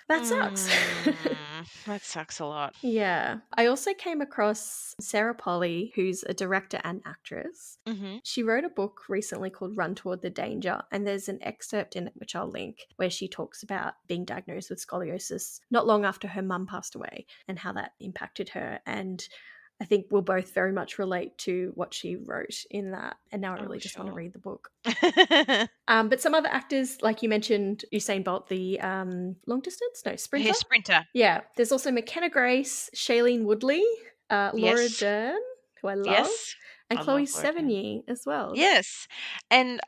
that sucks. That sucks a lot. Yeah. I also came across Sarah Polley, who's a director and actress. She wrote a book recently called Run Toward the Danger, and there's an excerpt in it, which I'll link, where she talks about being diagnosed with scoliosis not long after her mum passed away and how that impacted her. And I think we'll both very much relate to what she wrote in that. And now I really just want to read the book. But some other actors, like you mentioned, Usain Bolt, the long distance? No, sprinter. His sprinter. Yeah. There's also McKenna Grace, Shailene Woodley, Laura Dern, who I love. Yes. And Chloe Sevigny as well. Yes. And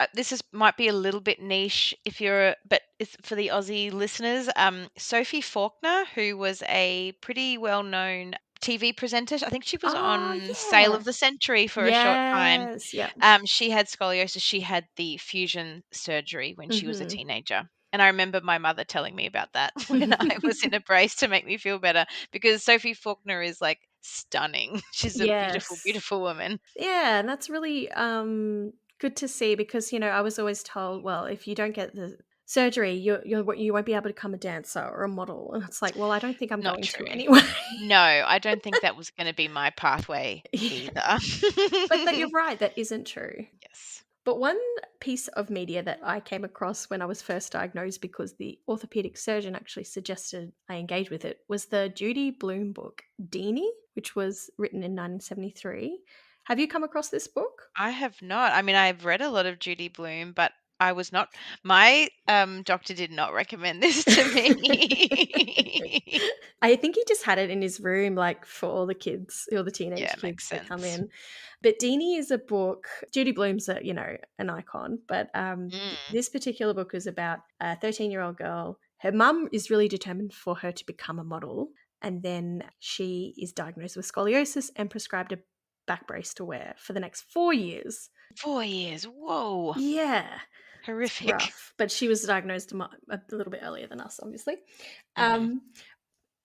might be a little bit niche but it's for the Aussie listeners. Sophie Faulkner, who was a pretty well-known TV presenter. I think she was on Sale of the Century for a short time. Yeah. She had scoliosis. She had the fusion surgery when she was a teenager. And I remember my mother telling me about that when I was in a brace to make me feel better, because Sophie Faulkner is like stunning. She's a beautiful, beautiful woman. Yeah, and that's really good to see, because, I was always told, well, if you don't get the surgery, you won't be able to become a dancer or a model. And it's like, well, I don't think I'm going to anyway. No, I don't think that was going to be my pathway either. But you're right, that isn't true. Yes. But one piece of media that I came across when I was first diagnosed, because the orthopedic surgeon actually suggested I engage with it, was the Judie Blume book, Deenie, which was written in 1973. Have you come across this book? I have not. I mean, I've read a lot of Judie Blume, but I was not. My doctor did not recommend this to me. I think he just had it in his room, like for all the kids, all the teenage Yeah, kids makes that come sense. in. But Deenie is a book. Judie Blume's an icon, but this particular book is about a 13-year-old girl. Her mum is really determined for her to become a model, and then she is diagnosed with scoliosis and prescribed a back brace to wear for the next 4 years. 4 years. Whoa. Yeah. It's Horrific. rough, but she was diagnosed a little bit earlier than us, obviously. Mhm.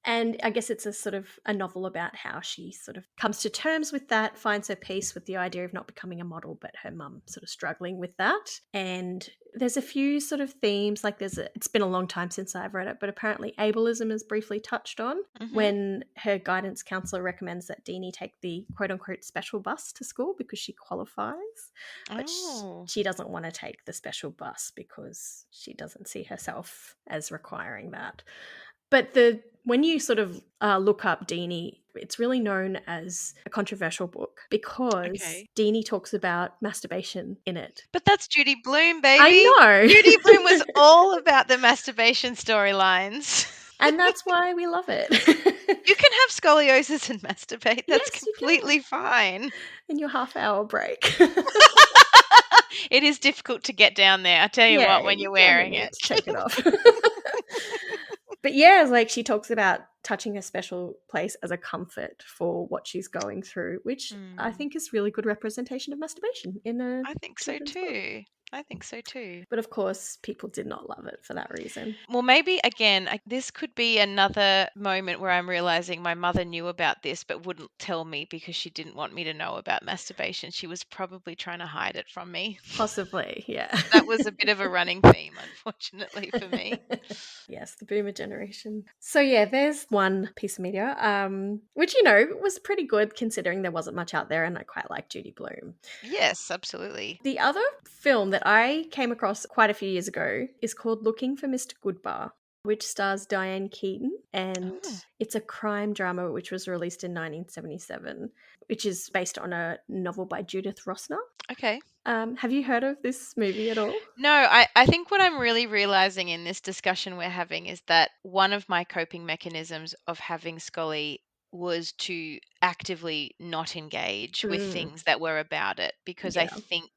And I guess it's a sort of a novel about how she sort of comes to terms with that, finds her peace with the idea of not becoming a model, but her mum sort of struggling with that. And there's a few sort of themes, like it's been a long time since I've read it, but apparently ableism is briefly touched on when her guidance counselor recommends that Deenie take the quote unquote special bus to school because she qualifies. But Oh. she doesn't want to take the special bus because she doesn't see herself as requiring that. But when you sort of look up Deenie, it's really known as a controversial book because Deenie talks about masturbation in it. But that's Judie Blume, baby. I know. Judie Blume was all about the masturbation storylines. And that's why we love it. You can have scoliosis and masturbate. That's Yes, you completely fine. In your half-hour break. It is difficult to get down there. I tell you what, when you're wearing it. Take it off. But yeah, like she talks about touching a special place as a comfort for what she's going through, which I think is really good representation of masturbation in a I think so too. I think so too. But of course, people did not love it for that reason. Well, maybe again, this could be another moment where I'm realizing my mother knew about this but wouldn't tell me because she didn't want me to know about masturbation. She was probably trying to hide it from me. Possibly, yeah. That was a bit of a running theme, unfortunately, for me. Yes, the boomer generation. So yeah, there's one piece of media, which, was pretty good considering there wasn't much out there, and I quite like Judie Blume. Yes, absolutely. The other film that I came across quite a few years ago is called Looking for Mr Goodbar, which stars Diane Keaton, and it's a crime drama which was released in 1977, which is based on a novel by Judith Rosner. Okay. Have you heard of this movie at all? No, I think what I'm really realizing in this discussion we're having is that one of my coping mechanisms of having Scully was to actively not engage with things that were about it, because I think,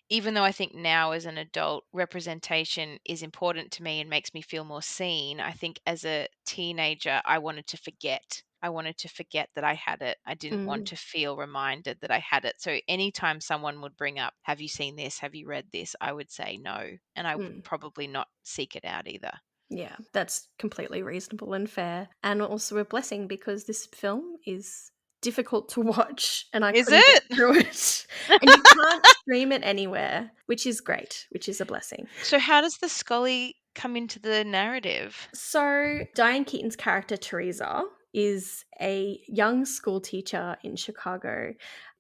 even though I think now as an adult representation is important to me and makes me feel more seen, I think as a teenager I wanted to forget. I wanted to forget that I had it. I didn't want to feel reminded that I had it. So anytime someone would bring up, have you seen this? Have you read this? I would say no. And I would probably not seek it out either. Yeah, that's completely reasonable and fair. And also a blessing because this film is difficult to watch and I couldn't get through it. And you can't stream it anywhere, which is great, which is a blessing. So how does the Scully come into the narrative? So Diane Keaton's character, Teresa, is a young school teacher in Chicago,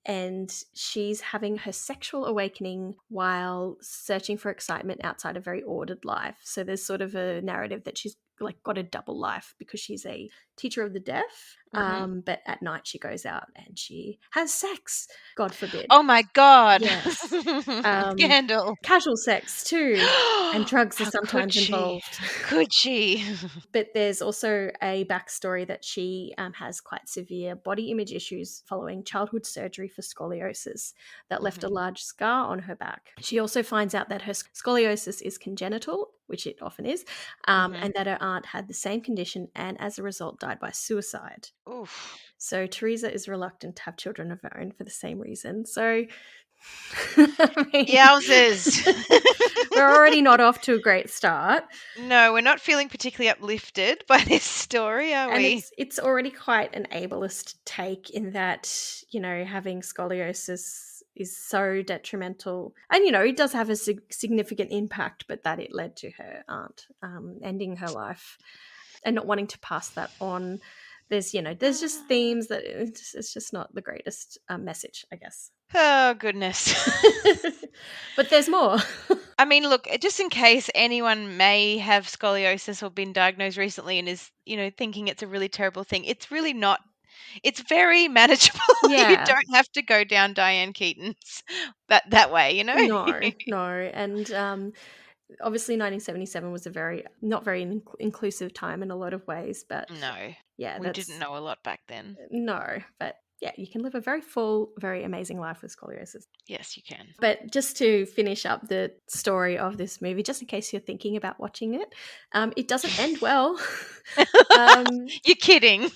and she's having her sexual awakening while searching for excitement outside a very ordered life. So there's sort of a narrative that she's like got a double life because she's a teacher of the deaf, but at night she goes out and she has sex, God forbid. Oh my God. Yes. Scandal. Casual sex too, and drugs are sometimes involved. Could she? But there's also a backstory that she has quite severe body image issues following childhood surgery for scoliosis that left a large scar on her back. She also finds out that her scoliosis is congenital, which it often is, and that her aunt had the same condition and as a result died by suicide. Oof. So Teresa is reluctant to have children of her own for the same reason. So Yowzers. We're already not off to a great start. No, we're not feeling particularly uplifted by this story, are we? And it's already quite an ableist take in that, having scoliosis is so detrimental. And, it does have a significant impact, but that it led to her aunt ending her life and not wanting to pass that on. there's just themes that it's just not the greatest message, I guess. Oh, goodness. But there's more. I mean, look, just in case anyone may have scoliosis or been diagnosed recently and is, thinking it's a really terrible thing, it's really not. It's very manageable. You Yeah. don't have to go down Diane Keaton's that way, No. And obviously 1977 was a not very inclusive time in a lot of ways, but No. yeah, We didn't know a lot back then. No, but yeah, you can live a very full, very amazing life with scoliosis. Yes, you can. But just to finish up the story of this movie, just in case you're thinking about watching it, it doesn't end well. You're kidding.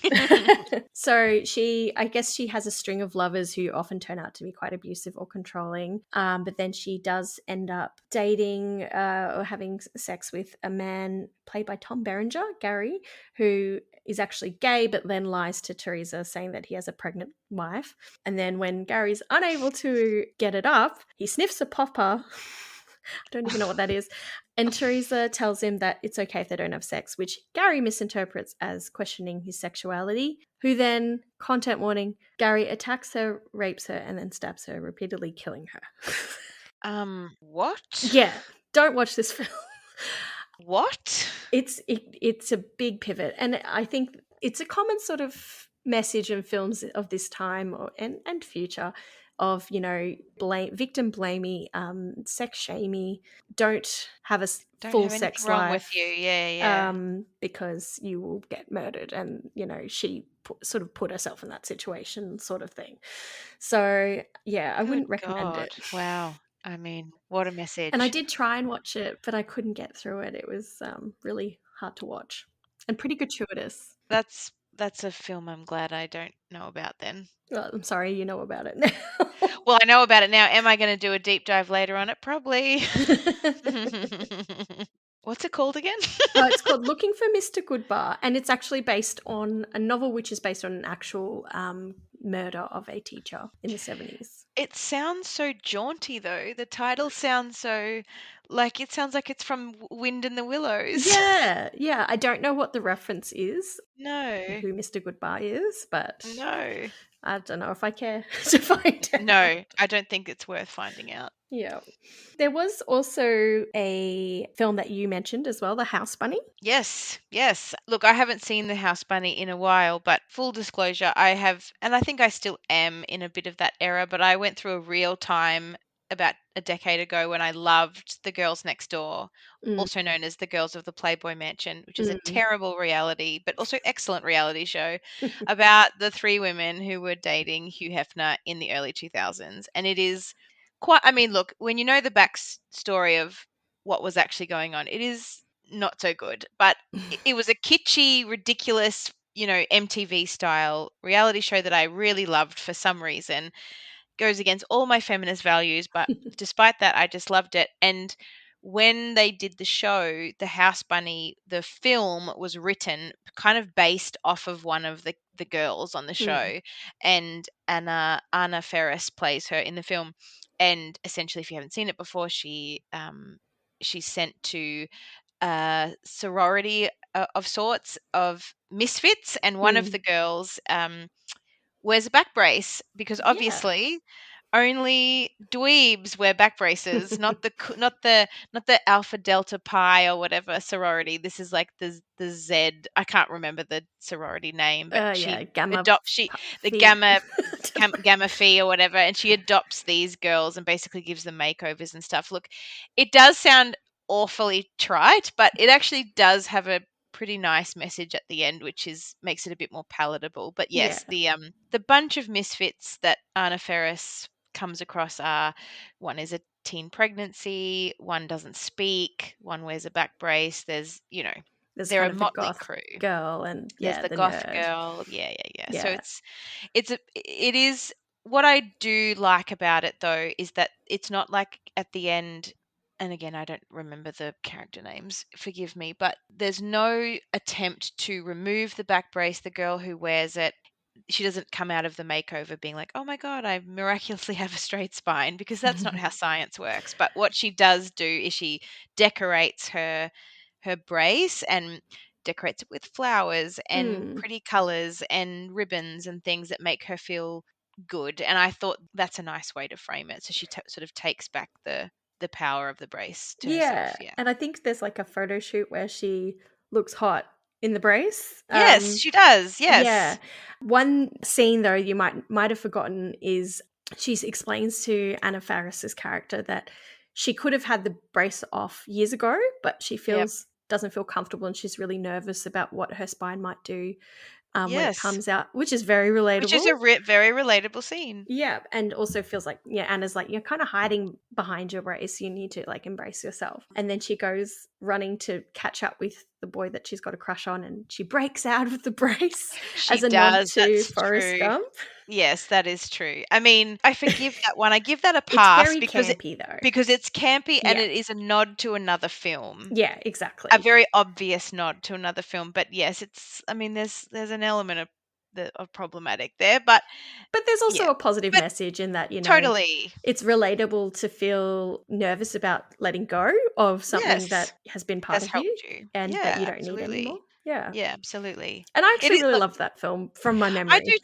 So I guess she has a string of lovers who often turn out to be quite abusive or controlling. But then she does end up dating or having sex with a man played by Tom Berenger, Gary, who is actually gay, but then lies to Teresa saying that he has a pregnant wife. And then when Gary's unable to get it up, he sniffs a popper. I don't even know what that is. And Teresa tells him that it's okay if they don't have sex, which Gary misinterprets as questioning his sexuality, who then, content warning, Gary attacks her, rapes her, and then stabs her, repeatedly killing her. What? Yeah, don't watch this film. What? It's a big pivot, and I think it's a common sort of message in films of this time and future of victim blamey, sex shamey. Don't have a full sex wrong life with you. Yeah. because you will get murdered, and she sort of put herself in that situation, sort of thing. So yeah, I wouldn't recommend it. Wow. I mean, what a message. And I did try and watch it, but I couldn't get through it. It was really hard to watch and pretty gratuitous. That's a film I'm glad I don't know about then. Well, I'm sorry you know about it now. Well, I know about it now. Am I going to do a deep dive later on it? Probably. What's it called again? It's called Looking for Mr. Goodbar, and it's actually based on a novel which is based on an actual murder of a teacher in the 70s. It sounds so jaunty, though. The title sounds so it sounds like it's from Wind in the Willows. Yeah. I don't know what the reference is. No. Who Mr. Goodbar is, but no. I don't know if I care to find out. No, I don't think it's worth finding out. Yeah. There was also a film that you mentioned as well, The House Bunny. Yes. Look, I haven't seen The House Bunny in a while, but full disclosure, I have, and I think I still am in a bit of that era, but I went through a real time about a decade ago when I loved The Girls Next Door, also known as The Girls of the Playboy Mansion, which is a terrible reality, but also excellent reality show about the three women who were dating Hugh Hefner in the early 2000s. And it is quite, I mean, look, when you know the backstory of what was actually going on, it is not so good. But it was a kitschy, ridiculous, MTV style reality show that I really loved for some reason. Goes against all my feminist values, but despite that, I just loved it. And when they did the show, The House Bunny, the film was written kind of based off of one of the girls on the show, and Anna Ferris plays her in the film. And essentially, if you haven't seen it before, she's sent to a sorority of sorts of misfits, and one of the girls wears a back brace because obviously only dweebs wear back braces, not the Alpha Delta Pi or whatever sorority. This is like the Z. I can't remember the sorority name, but Gamma Gamma Phi or whatever, and she adopts these girls and basically gives them makeovers and stuff. Look, it does sound awfully trite, but it actually does have a pretty nice message at the end, which makes it a bit more palatable. But yes, the bunch of misfits that Anna Ferris comes across are, one is a teen pregnancy, one doesn't speak, one wears a back brace. There's they're a motley crew. Girl and there's the goth nerd. girl. Yeah. So it is. What I do like about it though is that it's not like at the end. And again, I don't remember the character names, forgive me, but there's no attempt to remove the back brace. The girl who wears it, she doesn't come out of the makeover being like, oh my God, I miraculously have a straight spine, because that's not how science works. But what she does do is she decorates her brace and decorates it with flowers and Mm. pretty colours and ribbons and things that make her feel good. And I thought that's a nice way to frame it. So she sort of takes back the power of the brace to herself. Yeah. Yeah. And I think there's like a photo shoot where she looks hot in the brace. Yes, she does. Yes. Yeah. One scene though you might have forgotten is she explains to Anna Faris's character that she could have had the brace off years ago, but she doesn't feel comfortable and she's really nervous about what her spine might do when it Yes. comes out, which is very relatable. Which is a very relatable scene. Yeah, and also feels like, Anna's like, you're kind of hiding behind your brace. You need to like embrace yourself. And then she goes running to catch up with the boy that she's got a crush on, and she breaks out of the brace as a nod to Forrest Gump. Yes, that is true. I mean, I forgive that one. I give that a pass It's very campy though. Because it's campy and it is a nod to another film. Yeah, exactly. A very obvious nod to another film. But yes, there's an element of problematic there, but there's also a positive message in that, totally, it's relatable to feel nervous about letting go of something that has been part of you and that you don't need anymore. Yeah. Yeah, absolutely. And I actually really love that film from my memory. I do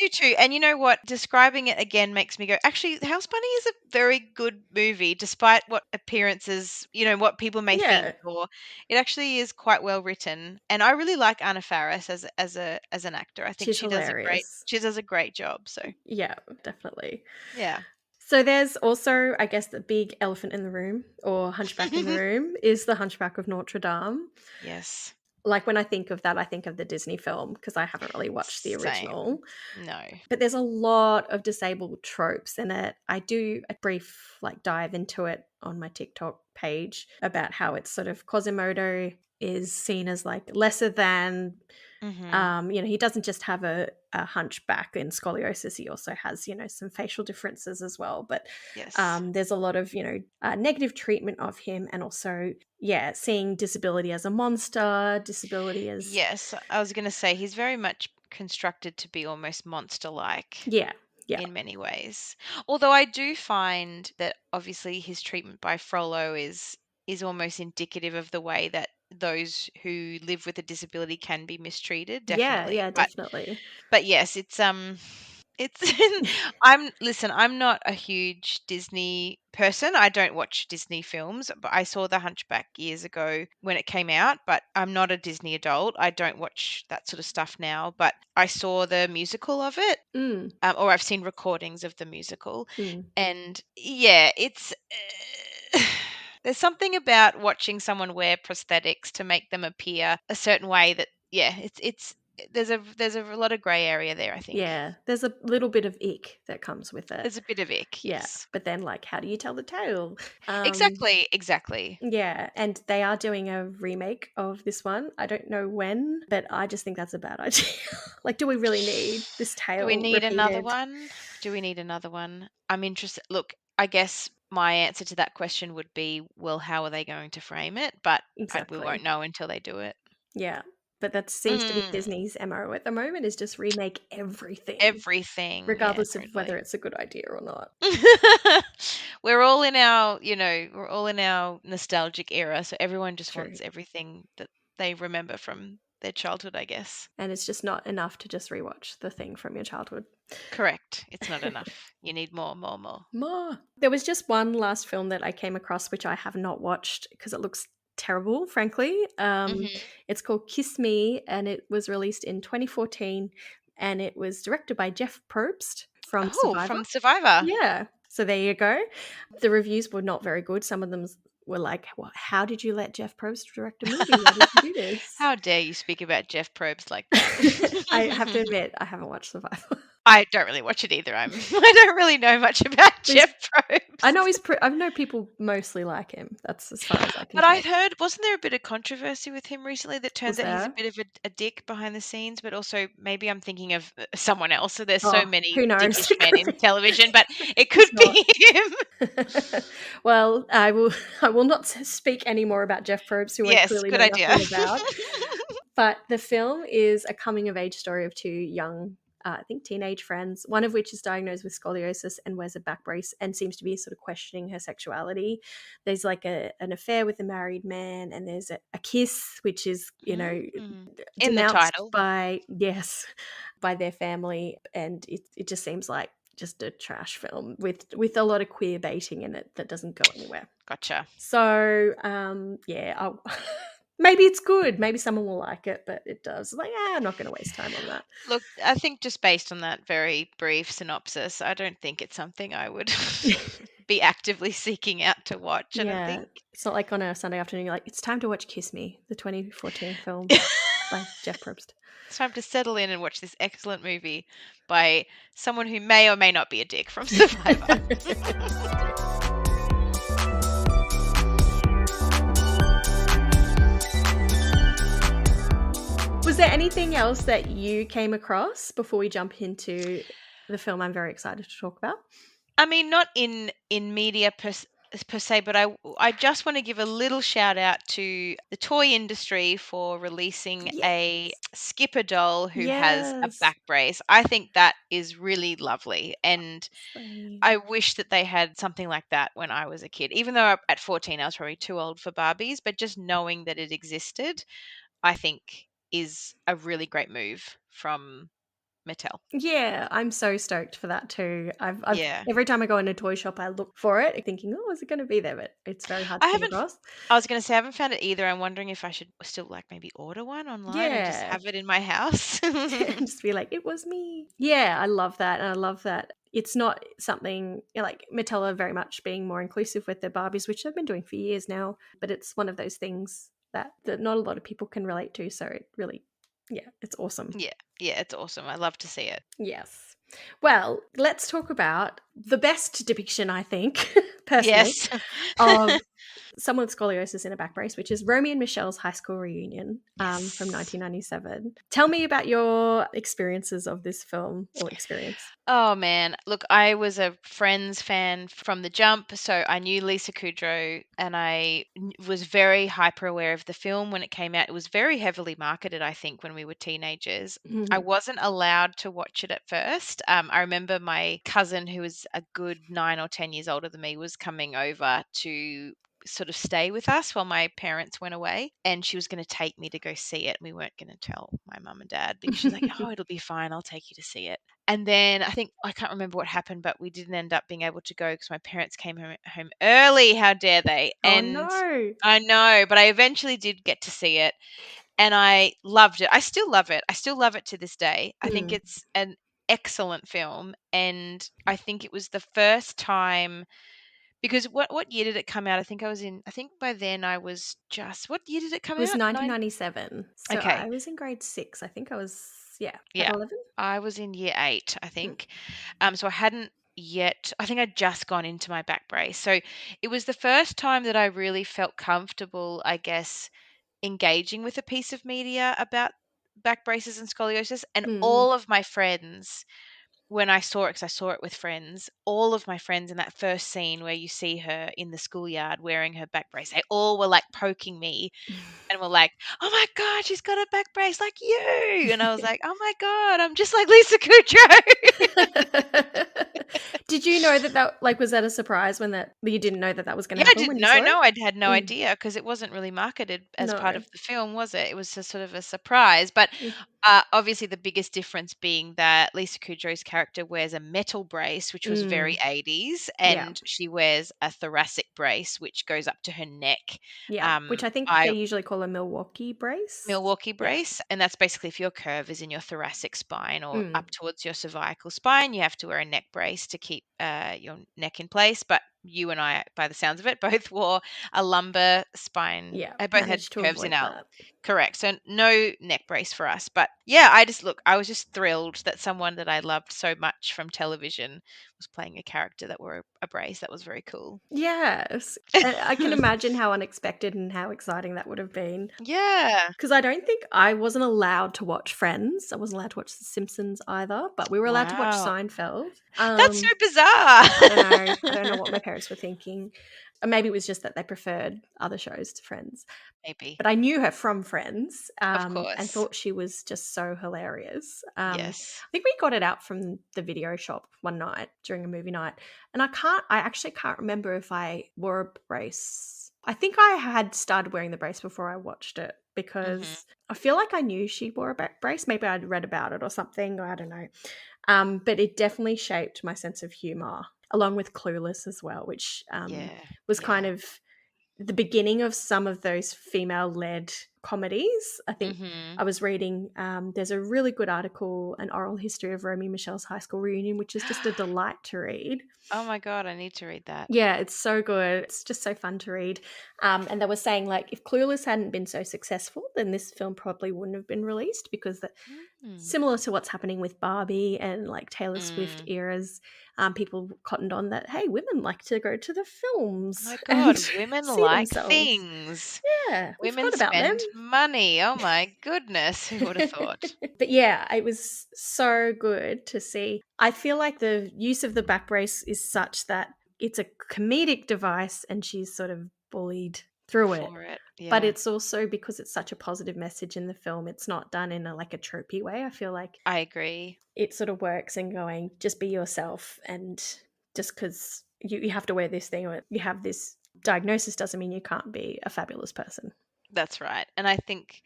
too. And you know what? Describing it again makes me go, actually, House Bunny is a very good movie, despite what appearances, what people may think, or it actually is quite well written. And I really like Anna Faris as an actor. I think she does a great job. So yeah, definitely. Yeah. So there's also, I guess, the big elephant in the room, or hunchback in the room, is the Hunchback of Notre Dame. Yes. Like when I think of that, I think of the Disney film because I haven't really watched the original. No. But there's a lot of disabled tropes in it. I do a brief dive into it on my TikTok page about how it's sort of Quasimodo is seen as lesser than. He doesn't just have a hunchback and scoliosis. He also has, some facial differences as well. But there's a lot of, negative treatment of him, and also, seeing disability as a monster, disability as... Yes, I was going to say he's very much constructed to be almost monster-like. Yeah. In many ways. Although I do find that obviously his treatment by Frollo is almost indicative of the way that those who live with a disability can be mistreated. Definitely. Yeah, definitely. But yes, it's I'm not a huge Disney person. I don't watch Disney films, but I saw The Hunchback years ago when it came out, but I'm not a Disney adult. I don't watch that sort of stuff now, but I saw the musical of it, or I've seen recordings of the musical, and it's there's something about watching someone wear prosthetics to make them appear a certain way that there's a lot of grey area there, I think. Yeah, there's a little bit of ick that comes with it. There's a bit of ick, yes. But then, how do you tell the tale? Exactly. Yeah, and they are doing a remake of this one. I don't know when, but I just think that's a bad idea. Do we really need this tale? Do we need repeated? another one? I'm interested. Look, I guess my answer to that question would be, well, how are they going to frame it? But we won't know until they do it. Yeah. But that seems to be Disney's MO at the moment, is just remake everything. Everything. Regardless of whether it's a good idea or not. We're all in our nostalgic era, so everyone just wants everything that they remember from their childhood, I guess. And it's just not enough to just rewatch the thing from your childhood. Correct. It's not enough. You need more. More. There was just one last film that I came across, which I have not watched because it looks terrible, frankly. It's called Kiss Me, and it was released in 2014, and it was directed by Jeff Probst from Survivor. Yeah, so there you go. The reviews were not very good. Some of them were like, well, how did you let Jeff Probst direct a movie? Why did you do this? How dare you speak about Jeff Probst like that? I have to admit, I haven't watched Survivor. I don't really watch it either. I don't really know much about Jeff Probst. I know I know people mostly like him. That's as far as I can But tell. I heard, wasn't there a bit of controversy with him recently that turns out he's a bit of a dick behind the scenes, but also maybe I'm thinking of someone else. So there's so many dickish men in television, but it could be him. Well, I will not speak any more about Jeff Probst, who I clearly know nothing about. But the film is a coming-of-age story of two young I think, teenage friends, one of which is diagnosed with scoliosis and wears a back brace and seems to be sort of questioning her sexuality. There's like an affair with a married man, and there's a kiss, which is, in the denounced title. by their family, and it just seems like just a trash film with a lot of queer baiting in it that doesn't go anywhere. Gotcha. So maybe it's good. Maybe someone will like it, but it does. Like, I'm not going to waste time on that. Look, I think just based on that very brief synopsis, I don't think it's something I would be actively seeking out to watch. I don't think. It's not like on a Sunday afternoon you're like, it's time to watch Kiss Me, the 2014 film by Jeff Probst. It's time to settle in and watch this excellent movie by someone who may or may not be a dick from Survivor. Was there anything else that you came across before we jump into the film I'm very excited to talk about? I mean, not in media per se, but I just want to give a little shout out to the toy industry for releasing a Skipper doll who has a back brace. I think that is really lovely, and I wish that they had something like that when I was a kid. Even though at 14 I was probably too old for Barbies, but just knowing that it existed, I think is a really great move from Mattel. Yeah, I'm so stoked for that too. I've every time I go in a toy shop, I look for it, thinking, "Oh, is it going to be there?" But it's very hard to come across. I was going to say I haven't found it either. I'm wondering if I should still maybe order one online and just have it in my house. Just be like, "It was me." Yeah, I love that, and I love that it's not something like Mattel are very much being more inclusive with their Barbies, which they've been doing for years now. But it's one of those things that not a lot of people can relate to. So it really, it's awesome. Yeah, it's awesome. I love to see it. Yes. Well, let's talk about the best depiction, I think, personally, of someone with scoliosis in a back brace, which is Romy and Michele's high school reunion from 1997. Tell me about your experiences of this film or experience. Oh, man. Look, I was a Friends fan from the jump, so I knew Lisa Kudrow, and I was very hyper aware of the film when it came out. It was very heavily marketed, I think, when we were teenagers. I wasn't allowed to watch it at first. I remember my cousin, who was a good 9 or 10 years older than me, was coming over to sort of stay with us while my parents went away, and she was going to take me to go see it. We weren't going to tell my mum and dad because she's like, "Oh, it'll be fine. I'll take you to see it." And then I can't remember what happened, but we didn't end up being able to go because my parents came home early. How dare they? And no. I know, but I eventually did get to see it, and I loved it. I still love it. I still love it to this day. I think it's an excellent film, and I think it was the first time. Because what year did it come out? I think by then I was what year did it come out? It was 1997. So okay. I was in grade 6. I think I was, at 11. I was in year 8, I think. So I hadn't yet, I think I'd just gone into my back brace. So it was the first time that I really felt comfortable, I guess, engaging with a piece of media about back braces and scoliosis. And all of my friends, when I saw it, because I saw it with friends, all of my friends in that first scene where you see her in the schoolyard wearing her back brace, they all were like poking me and were like, "Oh my God, she's got a back brace like you." And I was like, "Oh my God, I'm just like Lisa Kudrow." Did you know that was that a surprise when you didn't know that was going to happen? I didn't know. No, I had no idea because it wasn't really marketed as part of the film, was it? It was just sort of a surprise. But obviously the biggest difference being that Lisa Kudrow's character wears a metal brace, which was very 80s, and she wears a thoracic brace, which goes up to her neck. Yeah, which I think they usually call a Milwaukee brace. And that's basically if your curve is in your thoracic spine or up towards your cervical spine, you have to wear a neck brace to keep your neck in place. But you and I, by the sounds of it, both wore a lumbar spine. Yeah, both had curves in our. Correct. So no neck brace for us. But yeah, I was just thrilled that someone that I loved so much from television was playing a character that wore a brace. That was very cool. Yes. I can imagine how unexpected and how exciting that would have been. Yeah. Because I don't think I wasn't allowed to watch Friends. I wasn't allowed to watch The Simpsons either, but we were allowed to watch Seinfeld. That's so bizarre. I don't know what my parents were thinking. Or maybe it was just that they preferred other shows to Friends. Maybe. But I knew her from Friends, Of and course. thought she was just so hilarious. Yes. I think we got it out from the video shop one night during a movie night, and I actually can't remember if I wore a brace. I think I had started wearing the brace before I watched it, because I feel like I knew she wore a back brace. Maybe I'd read about it or something, or I don't know. But it definitely shaped my sense of humor, along with Clueless as well, which was kind of the beginning of some of those female-led comedies. I think I was reading, there's a really good article, An Oral History of Romy and Michelle's High School Reunion, which is just a delight to read. Oh my God, I need to read that. Yeah, it's so good. It's just so fun to read. And they were saying, like, if Clueless hadn't been so successful, then this film probably wouldn't have been released, because similar to what's happening with Barbie and like Taylor Swift eras, people cottoned on that, hey, women like to go to the films. Oh my God, and women see like themselves. things. Yeah, we Women forgot about them. spend money. Oh my goodness, who would have thought? But yeah, it was so good to see. I feel like the use of the back brace is such that it's a comedic device and she's sort of bullied through it. For it, But yeah. it's also because it's such a positive message in the film. It's not done in a tropey way. I feel like I agree. it sort of works in going, just be yourself, and just because you have to wear this thing or you have this diagnosis doesn't mean you can't be a fabulous person. That's right. And I think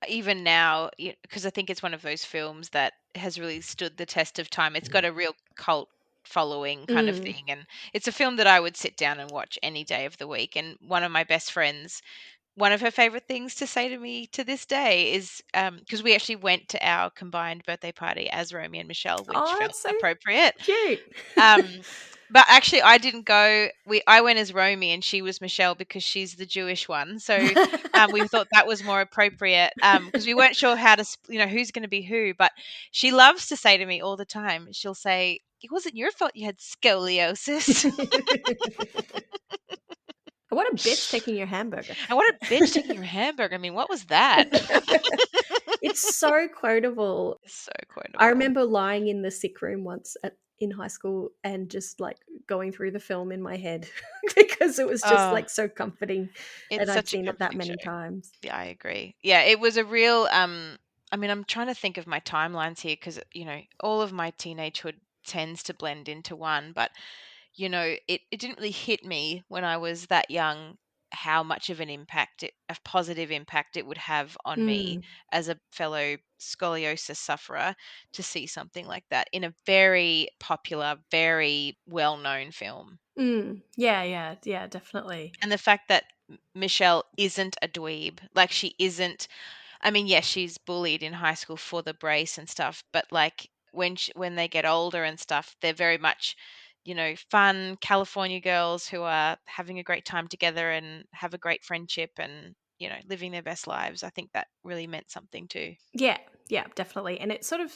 even now, because I think it's one of those films that has really stood the test of time. It's got a real cult following kind of thing, and it's a film that I would sit down and watch any day of the week. And one of my best friends, one of her favorite things to say to me to this day is, because we actually went to our combined birthday party as Romy and Michelle, which felt That's so appropriate. cute. But actually, I didn't go. I went as Romy and she was Michelle because she's the Jewish one. So we thought that was more appropriate, because we weren't sure how to, who's going to be who. But she loves to say to me all the time, she'll say, "It wasn't your fault you had scoliosis." What a bitch taking your hamburger. And what a bitch taking your hamburger. I mean, what was that? It's so quotable. It's so quotable. I remember lying in the sick room once in high school and just like going through the film in my head because it was just so comforting. It's And I'd such a seen it that comforting many show. times. Yeah, I agree. Yeah, it was a real I mean, I'm trying to think of my timelines here because, all of my teenagehood tends to blend into one, but it didn't really hit me when I was that young how much of a positive impact it would have on me as a fellow scoliosis sufferer to see something like that in a very popular, very well-known film. Yeah, definitely. And the fact that Michelle isn't a dweeb, like she isn't. I mean, yes, she's bullied in high school for the brace and stuff, but like when they get older and stuff, they're very much, fun California girls who are having a great time together and have a great friendship and, living their best lives. I think that really meant something too. Yeah, definitely. And it sort of,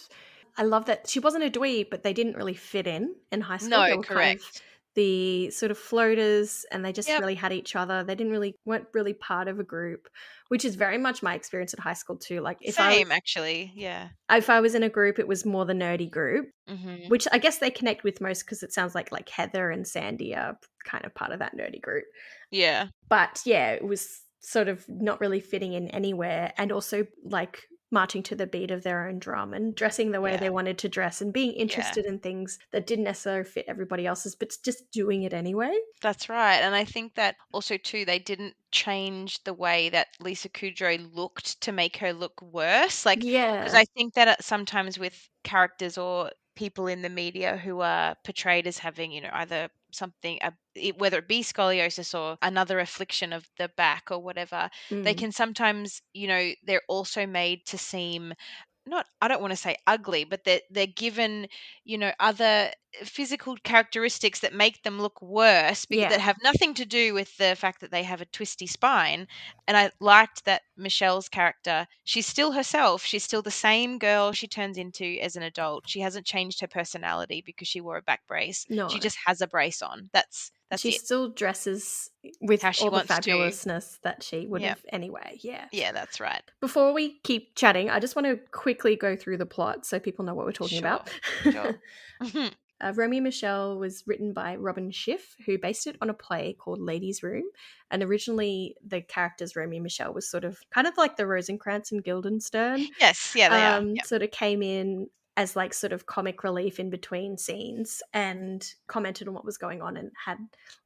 I love that she wasn't a dweeb, but they didn't really fit in high school. No, They were kind of correct. the sort of floaters, and they just Yep. really had each other. They weren't really part of a group, which is very much my experience at high school too. Like Same, actually. Yeah. if I was in a group, it was more the nerdy group, Mm-hmm. which I guess they connect with most because it sounds like Heather and Sandy are kind of part of that nerdy group. Yeah. But yeah, it was sort of not really fitting in anywhere, and also like marching to the beat of their own drum and dressing the way Yeah. they wanted to dress and being interested in things that didn't necessarily fit everybody else's, but just doing it anyway. That's right. And I think that also too, they didn't change the way that Lisa Kudrow looked to make her look worse. Like, because Yeah. I think that sometimes with characters or people in the media who are portrayed as having, either something, whether it be scoliosis or another affliction of the back or whatever, they can sometimes, they're also made to seem not, I don't want to say ugly, but they're given, other physical characteristics that make them look worse because that have nothing to do with the fact that they have a twisty spine. And I liked that Michelle's character, she's still herself. She's still the same girl she turns into as an adult. She hasn't changed her personality because she wore a back brace. No. She just has a brace on. That's she it. still dresses with How she all the wants to. fabulousness that she would Yep. have anyway. Yeah. Yeah, that's right. Before we keep chatting, I just want to quickly go through the plot so people know what we're talking about. Sure. Romy and Michele was written by Robin Schiff, who based it on a play called Ladies' Room. And originally, the characters Romy and Michele was sort of kind of like the Rosencrantz and Guildenstern. Yes, yeah, they are. Yep. Sort of came in as like sort of comic relief in between scenes and commented on what was going on and had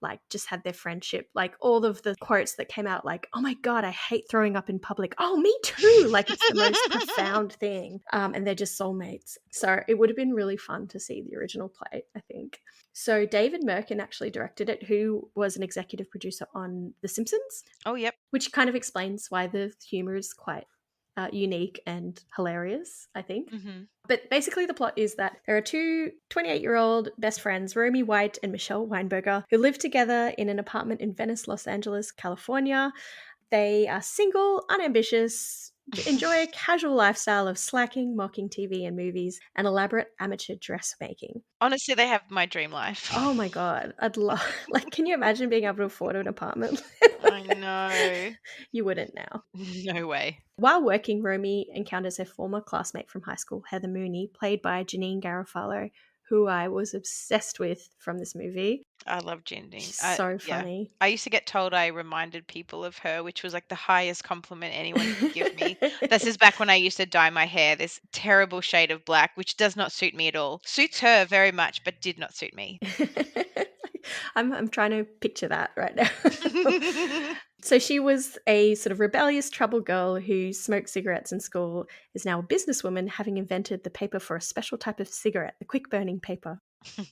like just had their friendship. Like all of the quotes that came out like, oh my God, I hate throwing up in public. Oh, me too. Like it's the most profound thing. And they're just soulmates. So it would have been really fun to see the original play, I think. So David Merkin actually directed it, who was an executive producer on The Simpsons. Oh, yep. Which kind of explains why the humor is quite unique and hilarious, I think. Mm-hmm. But basically the plot is that there are two 28-year-old best friends, Romy White and Michele Weinberger, who live together in an apartment in Venice, Los Angeles, California. They are single, unambitious, enjoy a casual lifestyle of slacking, mocking TV and movies, and elaborate amateur dressmaking. Honestly, they have my dream life. Oh my God. I'd love, like, can you imagine being able to afford an apartment? I know. You wouldn't now. No way. While working, Romy encounters her former classmate from high school, Heather Mooney, played by Janine Garofalo, who I was obsessed with from this movie. I love Judie. She's so funny. Yeah. I used to get told I reminded people of her, which was like the highest compliment anyone could give me. This is back when I used to dye my hair this terrible shade of black, which does not suit me at all. Suits her very much, but did not suit me. I'm trying to picture that right now. So she was a sort of rebellious trouble girl who smoked cigarettes in school, is now a businesswoman, having invented the paper for a special type of cigarette, the quick-burning paper,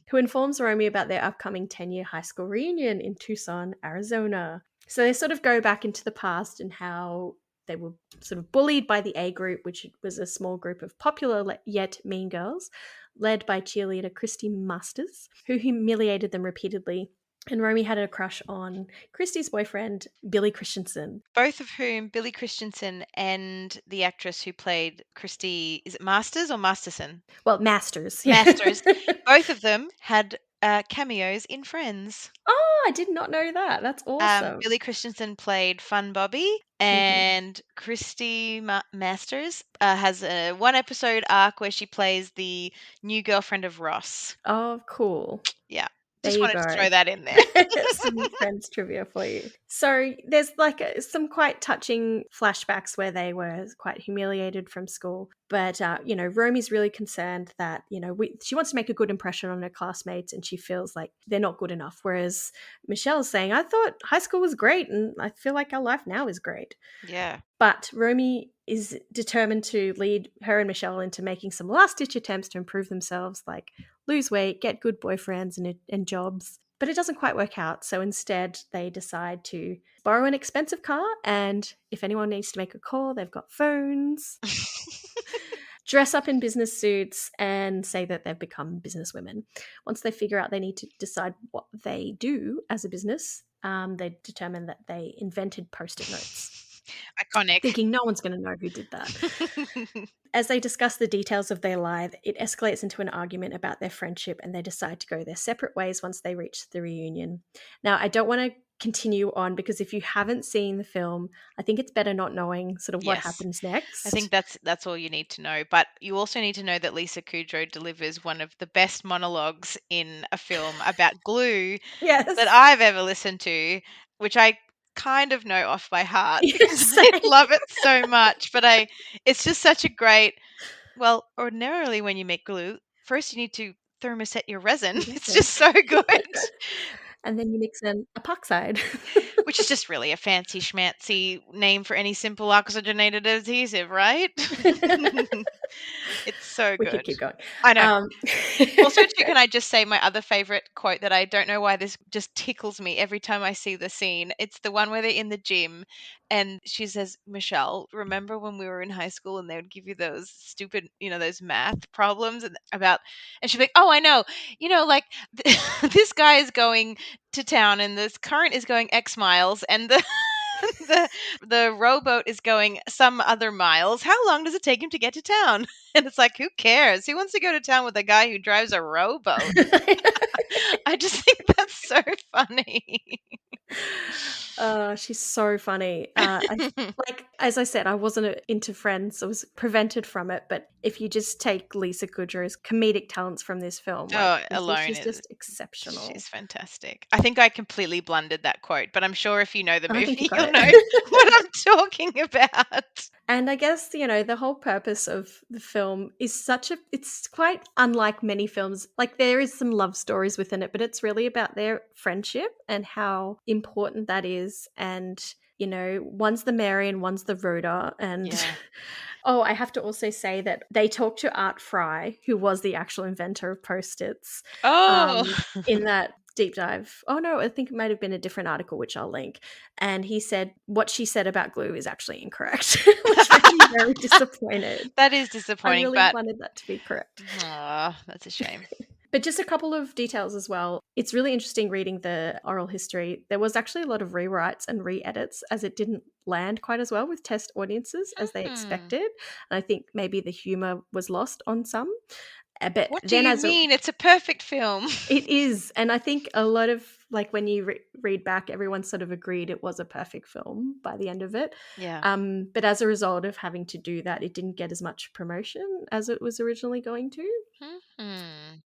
who informs Romy about their upcoming 10-year high school reunion in Tucson, Arizona. So they sort of go back into the past and how they were sort of bullied by the A group, which was a small group of popular yet mean girls, led by cheerleader Christy Masters, who humiliated them repeatedly. And Romy had a crush on Christy's boyfriend, Billy Christensen. Both of whom, Billy Christensen and the actress who played Christy, is it Masters or Masterson? Well, Masters. Masters. Both of them had cameos in Friends. Oh, I did not know that. That's awesome. Billy Christensen played Fun Bobby, and Christy Masters has a one episode arc where she plays the new girlfriend of Ross. Oh, cool. Yeah. There Just you wanted go. to throw that in there. Some Friends trivia for you. So there's like some quite touching flashbacks where they were quite humiliated from school. But, Romy's really concerned that, she wants to make a good impression on her classmates and she feels like they're not good enough. Whereas Michelle's saying, I thought high school was great and I feel like our life now is great. Yeah. But Romy is determined to lead her and Michele into making some last-ditch attempts to improve themselves, like lose weight, get good boyfriends and jobs. But it doesn't quite work out, so instead they decide to borrow an expensive car, and if anyone needs to make a call, they've got phones, dress up in business suits, and say that they've become businesswomen. Once they figure out they need to decide what they do as a business, they determine that they invented Post-it notes. Iconic. Thinking no one's going to know who did that. As they discuss the details of their life, it escalates into an argument about their friendship and they decide to go their separate ways once they reach the reunion. Now, I don't want to continue on because if you haven't seen the film, I think it's better not knowing sort of what happens next. I think that's all you need to know. But you also need to know that Lisa Kudrow delivers one of the best monologues in a film about glue that I've ever listened to, which I kind of know off by heart because I love it so much. But it's just such a great, well, ordinarily when you make glue, first you need to thermoset your resin. It's just so good. And then you mix in epoxide. Which is just really a fancy schmancy name for any simple oxygenated adhesive, right? It's so good. We could keep going. I know. Also, too, can I just say my other favorite quote that I don't know why this just tickles me every time I see the scene? It's the one where they're in the gym and she says, Michele, remember when we were in high school and they would give you those stupid, those math problems and she'd be like, oh, I know. Like this guy is going to town and this current is going X miles and the rowboat is going some other miles. How long does it take him to get to town? And it's like, who cares? Who wants to go to town with a guy who drives a rowboat? I just think that's so funny. She's so funny. Like, as I said, I wasn't into Friends. I was prevented from it. But if you just take Lisa Kudrow's comedic talents from this film, like, Alone she's is just exceptional. she's fantastic. I think I completely blundered that quote, but I'm sure if you know the I think you movie, got you'll it. know what I'm talking about. And I guess, the whole purpose of the film is it's quite unlike many films. Like, there is some love stories within it, but it's really about their friendship and how important that is. And, one's the Mary and one's the Rhoda. And Yeah. oh, I have to also say that they talked to Art Fry, who was the actual inventor of Post-its. Oh, In that deep dive. Oh no, I think it might have been a different article, which I'll link. And he said what she said about glue is actually incorrect, which made me very disappointed. that is I disappointing, really but wanted that to be correct. that's a shame. But just a couple of details as well. It's really interesting reading the oral history. There was actually a lot of rewrites and re-edits, as it didn't land quite as well with test audiences as they expected. And I think maybe the humor was lost on some. But What do then you as mean? It's a perfect film. it is. And I think a lot of, like, when you read back, everyone sort of agreed it was a perfect film by the end of it. Yeah. But as a result of having to do that, it didn't get as much promotion as it was originally going to.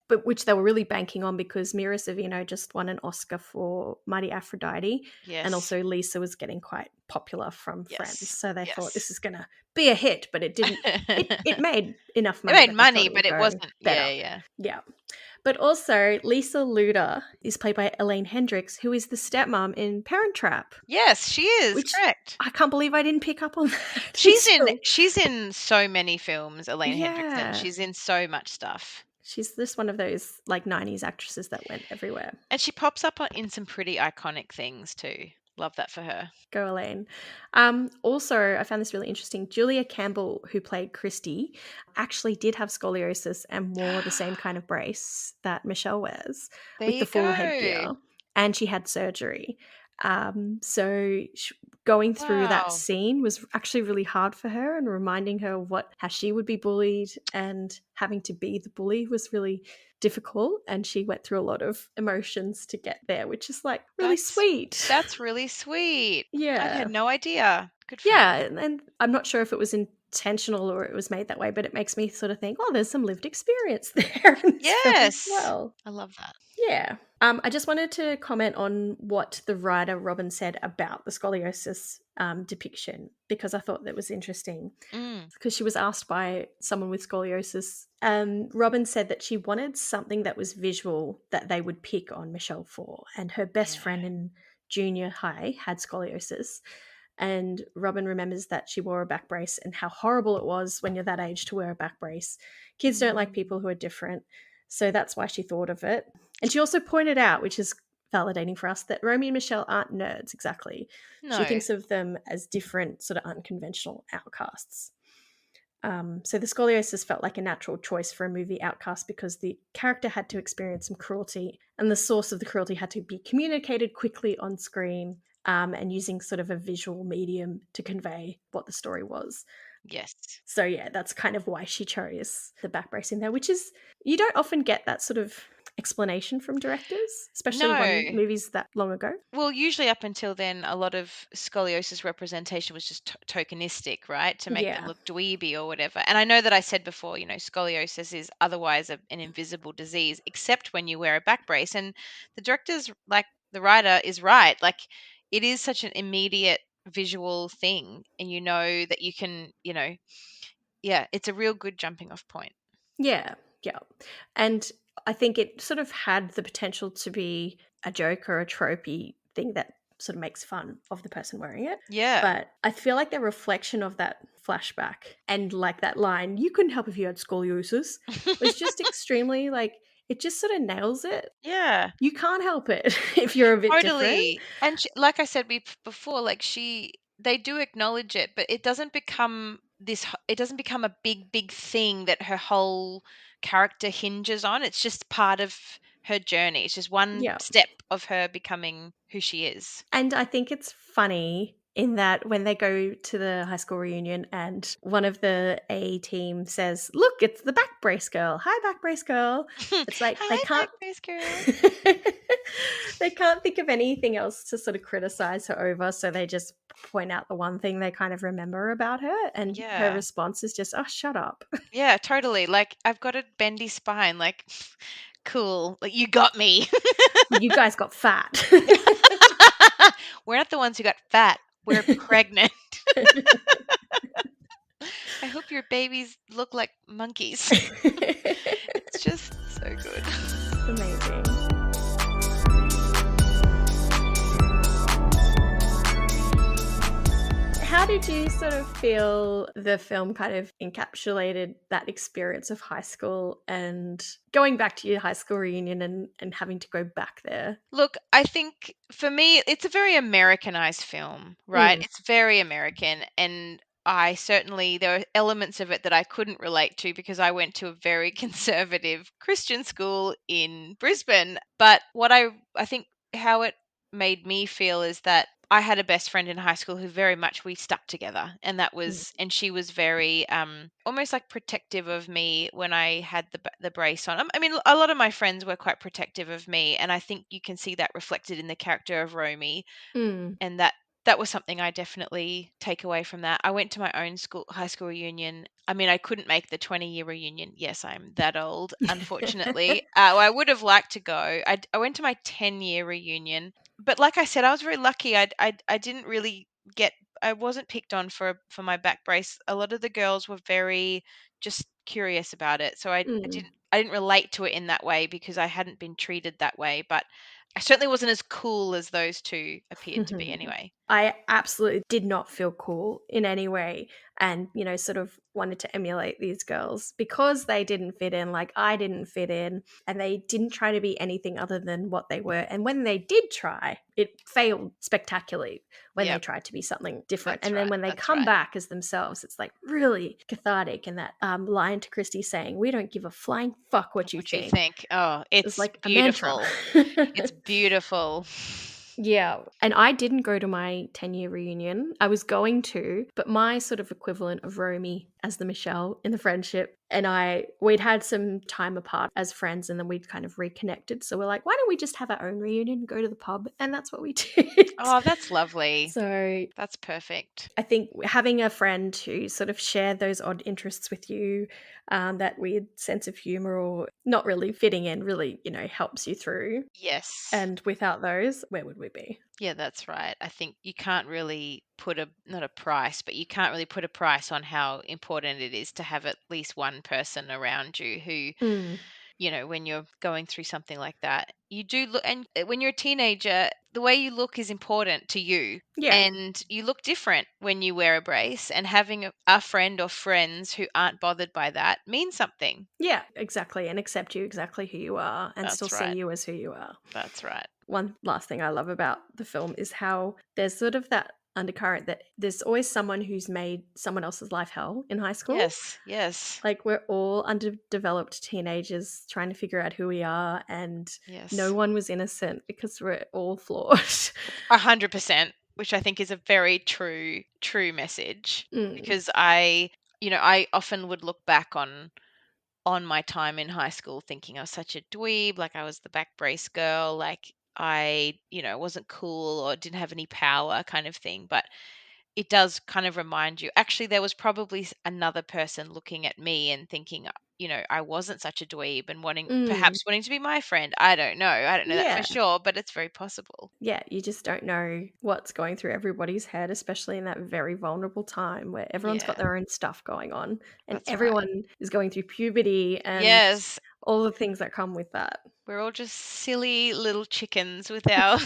But which they were really banking on, because Mira Sorvino just won an Oscar for Mighty Aphrodite. Yes. And also Lisa was getting quite popular from Friends. So they thought this Yes. is going to be a hit, but it didn't. It made enough It money. made that they money, thought but it would go wasn't. better. Yeah. But also, Lisa Luda is played by Elaine Hendricks, who is the stepmom in Parent Trap. Yes, she is. Which correct. I can't believe I didn't pick up on that. She's in so many films, Elaine Yeah. Hendrickson. She's in so much stuff. She's just one of those, like, 90s actresses that went everywhere. And she pops up in some pretty iconic things too. Love that for her. Go Elaine. Also, I found this really interesting. Julia Campbell, who played Christy, actually did have scoliosis and wore the same kind of brace that Michele wears with the full headgear. And she had surgery. So going through that scene was actually really hard for her, and reminding her how she would be bullied and having to be the bully was really difficult. And she went through a lot of emotions to get there, which is like really sweet. That's really sweet. Yeah. I had no idea. Good for Yeah, and I'm not sure if it was intentional or it was made that way, but it makes me sort of think, oh, there's some lived experience there in this film as well. I love that. Yeah. I just wanted to comment on what the writer Robin said about the scoliosis depiction, because I thought that was interesting. Because she was asked by someone with scoliosis. Robin said that she wanted something that was visual that they would pick on Michele for. And her best friend in junior high had scoliosis. And Robin remembers that she wore a back brace and how horrible it was when you're that age to wear a back brace. Kids don't like people who are different. So that's why she thought of it. And she also pointed out, which is validating for us, that Romy and Michele aren't nerds exactly. No. She thinks of them as different, sort of unconventional outcasts. So the scoliosis felt like a natural choice for a movie outcast, because the character had to experience some cruelty, and the source of the cruelty had to be communicated quickly on screen, and using sort of a visual medium to convey what the story was. Yes. So yeah, that's kind of why she chose the back brace in there, which is, you don't often get that sort of explanation from directors, especially when movies that long ago. Well, usually up until then, a lot of scoliosis representation was just tokenistic, right? To make them look dweeby or whatever. And I know that I said before, scoliosis is otherwise an invisible disease, except when you wear a back brace. And the director's, like, the writer is right. Like, it is such an immediate visual thing, and that you can, it's a real good jumping off point. Yeah. And I think it sort of had the potential to be a joke or a tropey thing that sort of makes fun of the person wearing it. Yeah. But I feel like the reflection of that flashback and, like, that line, "You couldn't help if you had scoliosis," was just extremely, like, it just sort of nails it. Yeah. You can't help it if you're a bit Totally. different. And like I said before, like, they do acknowledge it, but it doesn't become a big thing that her whole character hinges on. It's just part of her journey. It's just one step of her becoming who she is. And I think it's funny in that when they go to the high school reunion and one of the A team says, "Look, it's the Backbrace girl. Hi, Backbrace girl." It's like they Hi, can't Backbrace girl. they can't think of anything else to sort of criticize her over, so they just point out the one thing they kind of remember about her, and her Yeah. response is just, "Oh, shut up." Yeah, totally. Like, I've got a bendy spine. Like, cool. Like, you got me. You guys got fat. We're not the ones who got fat. We're pregnant. I hope your babies look like monkeys. It's just so good. Amazing. How did you sort of feel the film kind of encapsulated that experience of high school and going back to your high school reunion and having to go back there? Look, I think for me, it's a very Americanized film, right? Mm. It's very American. And there are elements of it that I couldn't relate to because I went to a very conservative Christian school in Brisbane. But I think how it made me feel is that I had a best friend in high school who very much we stuck together, and and she was very almost like protective of me when I had the brace on. I mean, a lot of my friends were quite protective of me, and I think you can see that reflected in the character of Romy, Mm. and that was something I definitely take away from that. I went to my own high school reunion. I mean, I couldn't make the 20-year reunion. Yes, I'm that old, unfortunately. I would have liked to go. I went to my 10-year reunion, but like I said, I was very lucky. I didn't really get. I wasn't picked on for my back brace. A lot of the girls were very just curious about it, so Mm. I didn't relate to it in that way because I hadn't been treated that way. But I certainly wasn't as cool as those two appeared to be anyway. I absolutely did not feel cool in any way, and sort of wanted to emulate these girls because they didn't fit in like I didn't fit in, and they didn't try to be anything other than what they were. And when they did try, it failed spectacularly when they Yep, tried to be something different. that's And then right. when they That's come right. back as themselves, it's like really cathartic. And that line to Christy saying, "We don't give a flying fuck what you What you think," think? Oh, is it's like a mantra. beautiful. It's beautiful. Yeah. And I didn't go to my 10-year reunion. I was going to, but my sort of equivalent of Romy as the Michele in the friendship and we'd had some time apart as friends, and then we'd kind of reconnected. So we're like, why don't we just have our own reunion, go to the pub? And that's what we did. Oh, that's lovely. So That's perfect. I think having a friend who sort of shared those odd interests with you, that weird sense of humor or not really fitting in really, helps you through. Yes. And without those, where would we be? Yeah, that's right. I think you can't really not a price, but you can't really put a price on how important it is to have at least one person around you who, Mm. when you're going through something like that, you do look, and when you're a teenager, the way you look is important to you. Yeah. And you look different when you wear a brace, and having a friend or friends who aren't bothered by that means something. Yeah, exactly. And accept you exactly who you are and still That's see right. you as who you are. That's right. One last thing I love about the film is how there's sort of that undercurrent that there's always someone who's made someone else's life hell in high school. Yes, yes, Like we're all underdeveloped teenagers trying to figure out who we are, and yes. no one was innocent because we're all flawed. 100%, which I think is a very true message. Mm. Because I often would look back on my time in high school thinking I was such a dweeb, like I was the back brace girl, like I, wasn't cool or didn't have any power kind of thing. But it does kind of remind you, actually, there was probably another person looking at me and thinking, I wasn't such a dweeb and perhaps wanting to be my friend. I don't know. I don't know that Yeah. for sure, but it's very possible. Yeah, you just don't know what's going through everybody's head, especially in that very vulnerable time where everyone's got Yeah, their own stuff going on and that's right. everyone is going through puberty and Yes, all the things that come with that. we're all just silly little chickens with our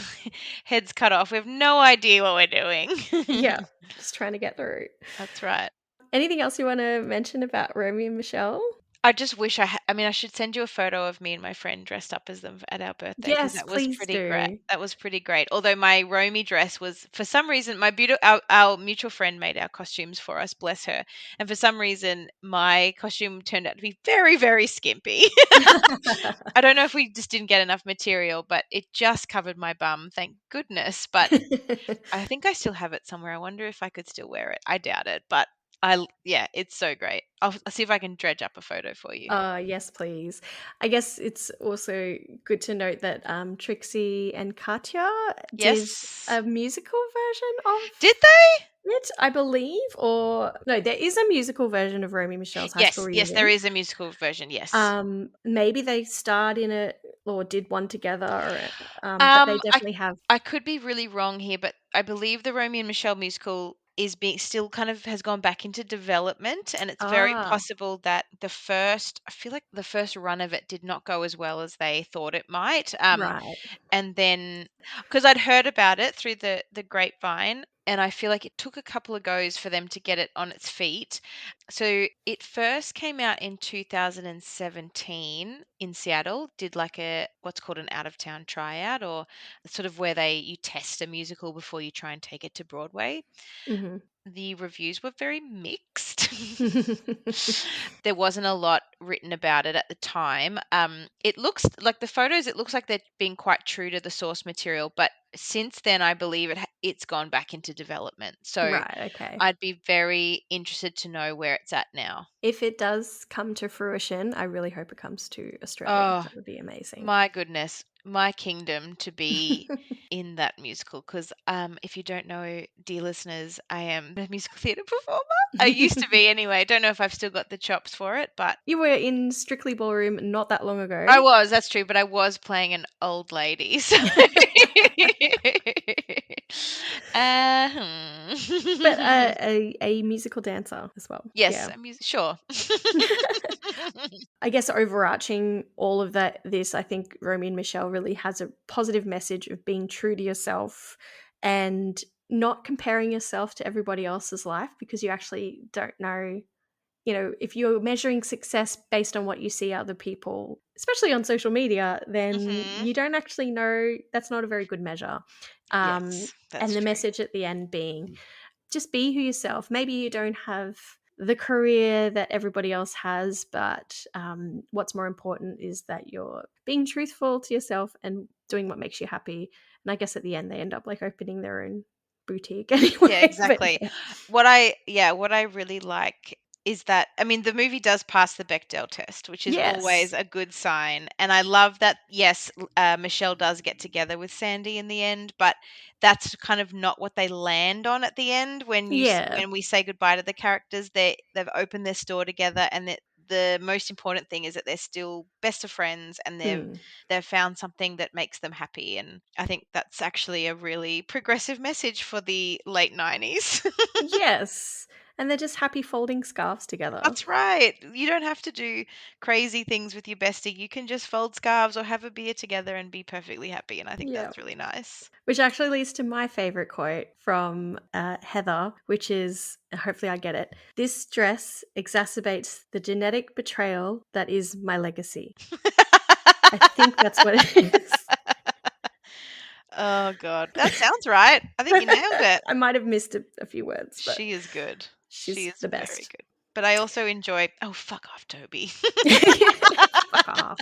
heads cut off. We have no idea what we're doing. Yeah, just trying to get through. That's right. Anything else you want to mention about Romy and Michele? I just wish I mean, I should send you a photo of me and my friend dressed up as them at our birthday because Yes, that was please pretty great. do. That was pretty great. Although my Romy dress was, for some reason, our mutual friend made our costumes for us, bless her. And for some reason, my costume turned out to be very, very skimpy. I don't know if we just didn't get enough material, but it just covered my bum, thank goodness. But I think I still have it somewhere. I wonder if I could still wear it. I doubt it, but yeah, it's so great. I'll see if I can dredge up a photo for you. Yes, please. I guess it's also good to note that Trixie and Katya did Yes. a musical version of Did they? it, I believe. Or no, there is a musical version of Romy Michelle's High School Yes, Reunion. there is a musical version, yes. Maybe they starred in it or did one together, or, but they definitely have. I could be really wrong here, but I believe the Romy and Michele musical is being still kind of has gone back into development, and it's very possible that I feel like the first run of it did not go as well as they thought it might. Right. And then because I'd heard about it through the grapevine, and I feel like it took a couple of goes for them to get it on its feet. So it first came out in 2017 in Seattle, did like what's called an out of town tryout, or sort of where you test a musical before you try and take it to Broadway. Mhm. The reviews were very mixed. There wasn't a lot written about it at the time. It looks like the photos, it looks like they're being quite true to the source material, but since then I believe it's gone back into development. So Right, okay. I'd be very interested to know where it's at now. If it does come to fruition, I really hope it comes to Australia. Oh, That would be amazing. my goodness, my kingdom to be in that musical. Because if you don't know, dear listeners, I am a musical theatre performer. I used to be anyway. I don't know if I've still got the chops for it, but You were in Strictly Ballroom not that long ago. I was. That's true, but I was playing an old lady. So. But a musical dancer as well. Yes, Yeah. sure. I guess overarching all of this, I think Romy and Michele really has a positive message of being true to yourself and not comparing yourself to everybody else's life, because you actually don't know. If you're measuring success based on what you see other people, especially on social media, then you don't actually know. That's not a very good measure. Yes, that's and the true. message at the end being, just be who yourself. Maybe you don't have the career that everybody else has, but what's more important is that you're being truthful to yourself and doing what makes you happy. And I guess at the end they end up like opening their own boutique anyway. Yeah, exactly. Yeah. What I really like is that, I mean, the movie does pass the Bechdel test, which is always a good sign. And I love that, yes, Michele does get together with Sandy in the end, but that's kind of not what they land on at the end. When we say goodbye to the characters, they've opened their store together, and the most important thing is that they're still best of friends, and they've found something that makes them happy. And I think that's actually a really progressive message for the late 90s. Yes. And they're just happy folding scarves together. That's right. You don't have to do crazy things with your bestie. You can just fold scarves or have a beer together and be perfectly happy. And I think that's really nice. Which actually leads to my favorite quote from Heather, which is, hopefully I get it, "This dress exacerbates the genetic betrayal that is my legacy." I think that's what it is. Oh, God. That sounds right. I think you nailed it. I might have missed a few words. But she is good. She is the best. Very good. But I also enjoy, fuck off, Toby. Fuck off.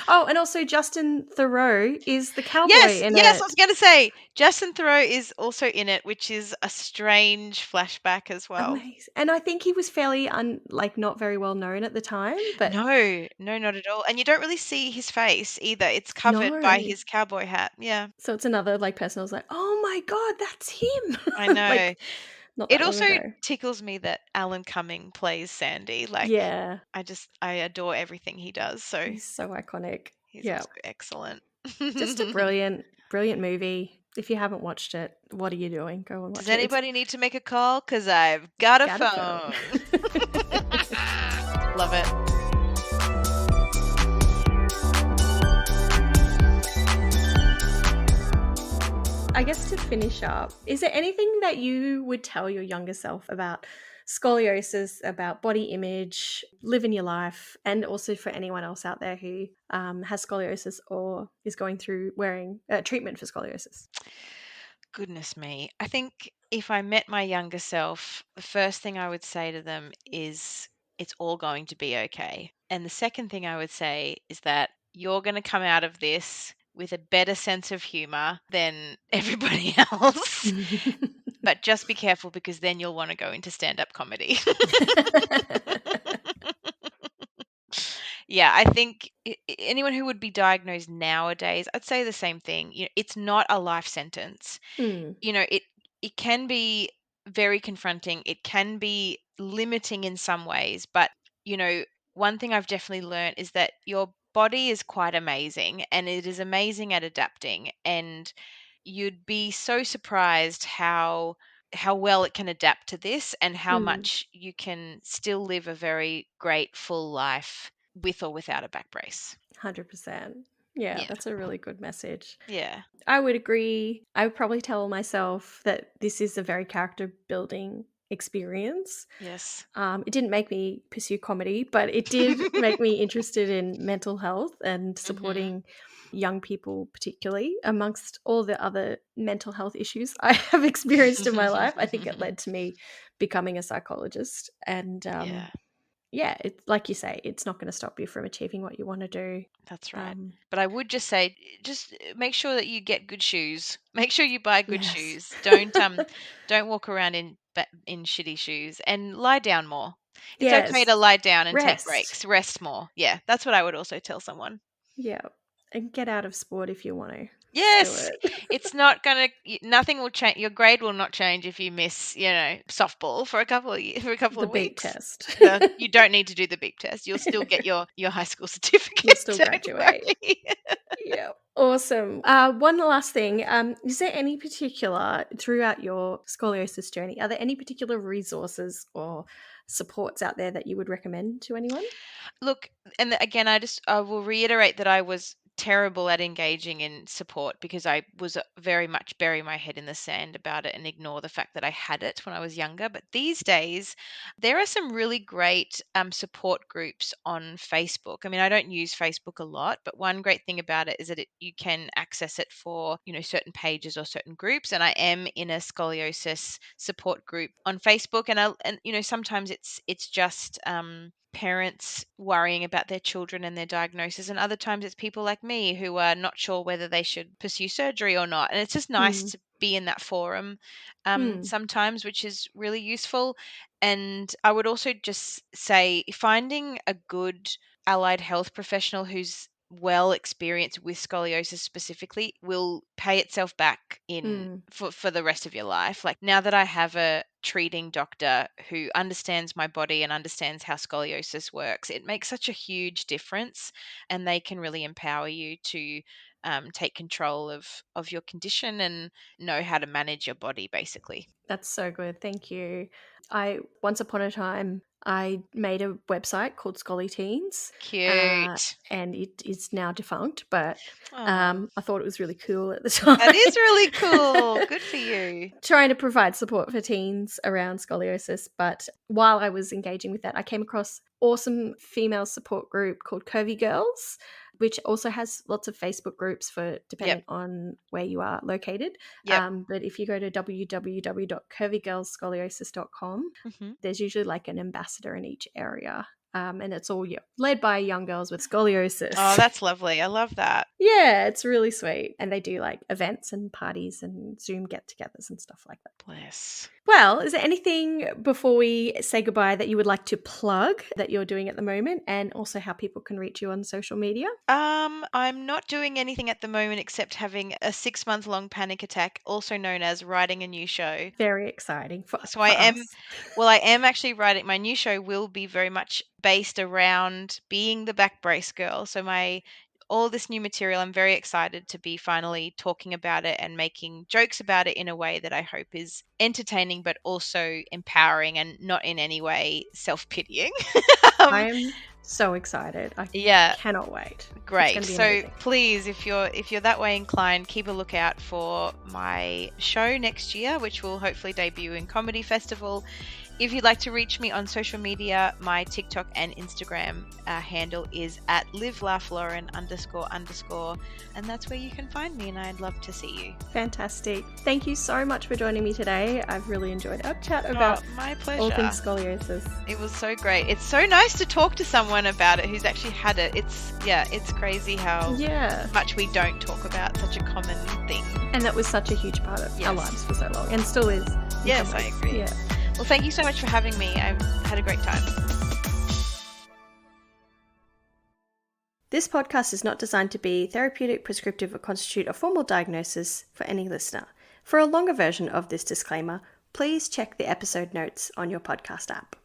Oh, and also Justin Theroux is the cowboy in it. Yes, I was going to say, Justin Theroux is also in it, which is a strange flashback as well. Amazing. And I think he was fairly, not very well known at the time. But No, not at all. And you don't really see his face either. It's covered by his cowboy hat. Yeah. So it's another person was like, oh my God, that's him. I know. It also tickles me that Alan Cumming plays Sandy. I adore everything he does. So he's so iconic. He's also excellent. Just a brilliant movie. If you haven't watched it, what are you doing? Go and watch it. Does anybody need to make a call? Because I've got a phone. Love it. I guess to finish up, is there anything that you would tell your younger self about scoliosis, about body image, living your life, and also for anyone else out there who has scoliosis or is going through wearing treatment for scoliosis? Goodness me. I think if I met my younger self, the first thing I would say to them is it's all going to be okay. And the second thing I would say is that you're going to come out of this with a better sense of humor than everybody else. But just be careful, because then you'll want to go into stand-up comedy. Yeah, I think anyone who would be diagnosed nowadays, I'd say the same thing. It's not a life sentence. Mm, It can be very confronting. It can be limiting in some ways, but you know, one thing I've definitely learned is that your body is quite amazing, and it is amazing at adapting, and you'd be so surprised how well it can adapt to this, and how mm, much you can still live a very great full life with or without a back brace. 100%. Yeah, Yeah. that's a really good message. Yeah. I would agree. I would probably tell myself that this is a very character building experience. Yes. It didn't make me pursue comedy, but it did make me interested in mental health and Mhm. supporting young people, particularly amongst all the other mental health issues I have experienced in my life. I think it led to me becoming a psychologist. And Yeah. yeah, it's like you say, it's not going to stop you from achieving what you want to do. That's right. Um, But I would just say, just make sure that you get good shoes. Make sure you buy good yes. shoes. Don't walk around in shitty shoes, and lie down more. It's okay Yes. to lie down and take Rest. breaks. Rest more. Yeah, that's what I would also tell someone. Yeah. And get out of sport if you want to. Just do Yes, it. it's not gonna. Nothing will change. Your grade will not change if you miss, softball for a couple The of beep weeks. test. You don't need to do the beep test. You'll still get your high school You'll certificate. still Don't graduate. worry. Yeah. Awesome. One last thing. Is there any particular, throughout your scoliosis journey, are there any particular resources or supports out there that you would recommend to anyone? Look, and again, I will reiterate that I was terrible at engaging in support, because I was very much bury my head in the sand about it and ignore the fact that I had it when I was younger. But these days, there are some really great support groups on Facebook. I mean, I don't use Facebook a lot, but one great thing about it is that you can access it for certain pages or certain groups. And I am in a scoliosis support group on Facebook, and sometimes it's just parents worrying about their children and their diagnosis, and other times it's people like me who are not sure whether they should pursue surgery or not, and it's just nice Hmm. to be in that forum Hmm. sometimes, which is really useful. And I would also just say, finding a good allied health professional who's well experienced with scoliosis specifically will pay itself back in Hmm. for the rest of your life. Like, now that I have a treating doctor who understands my body and understands how scoliosis works, it makes such a huge difference, and they can really empower you to take control of your condition and know how to manage your body, basically. That's so good. Thank you. Once upon a time, I made a website called Scolly Teens, Cute. and it is now defunct, but Oh, I thought it was really cool at the time. that is really cool. Good for you. Trying to provide support for teens around scoliosis. But while I was engaging with that, I came across awesome female support group called Curvy Girls, which also has lots of Facebook groups for Yep. depending on where you are located. Yep. But if you go to www.curvygirlscoliosis.com, Hmm. there's usually like an ambassador in each area. And it's all led by young girls with scoliosis. Oh, that's lovely. I love that. Yeah, it's really sweet. And they do like events and parties and Zoom get-togethers and stuff like that. Bless. Well, is there anything before we say goodbye that you would like to plug that you're doing at the moment, and also how people can reach you on social media? I'm not doing anything at the moment except having a 6-month long panic attack, also known as writing a new show. Very exciting for So us. I am actually writing. My new show will be very much based around being the back brace girl. So all this new material, I'm very excited to be finally talking about it and making jokes about it in a way that I hope is entertaining, but also empowering and not in any way self-pitying. um, I'm so excited. I Yeah. cannot wait. Great. It's gonna be So amazing. please, if you're that way inclined, keep a lookout for my show next year, which will hopefully debut in Comedy Festival. If you'd like to reach me on social media, my TikTok and Instagram handle is at livelaughLauren __, and that's where you can find me, and I'd love to see you. Fantastic. Thank you so much for joining me today. I've really enjoyed our chat about my pleasure. all things scoliosis. It was so great. It's so nice to talk to someone about it who's actually had it. It's crazy how much we don't talk about such a common thing. And that was such a huge part of our lives for so long, and still is. Yes, I agree. Yeah. Well, thank you so much for having me. I've had a great time. This podcast is not designed to be therapeutic, prescriptive, or constitute a formal diagnosis for any listener. For a longer version of this disclaimer, please check the episode notes on your podcast app.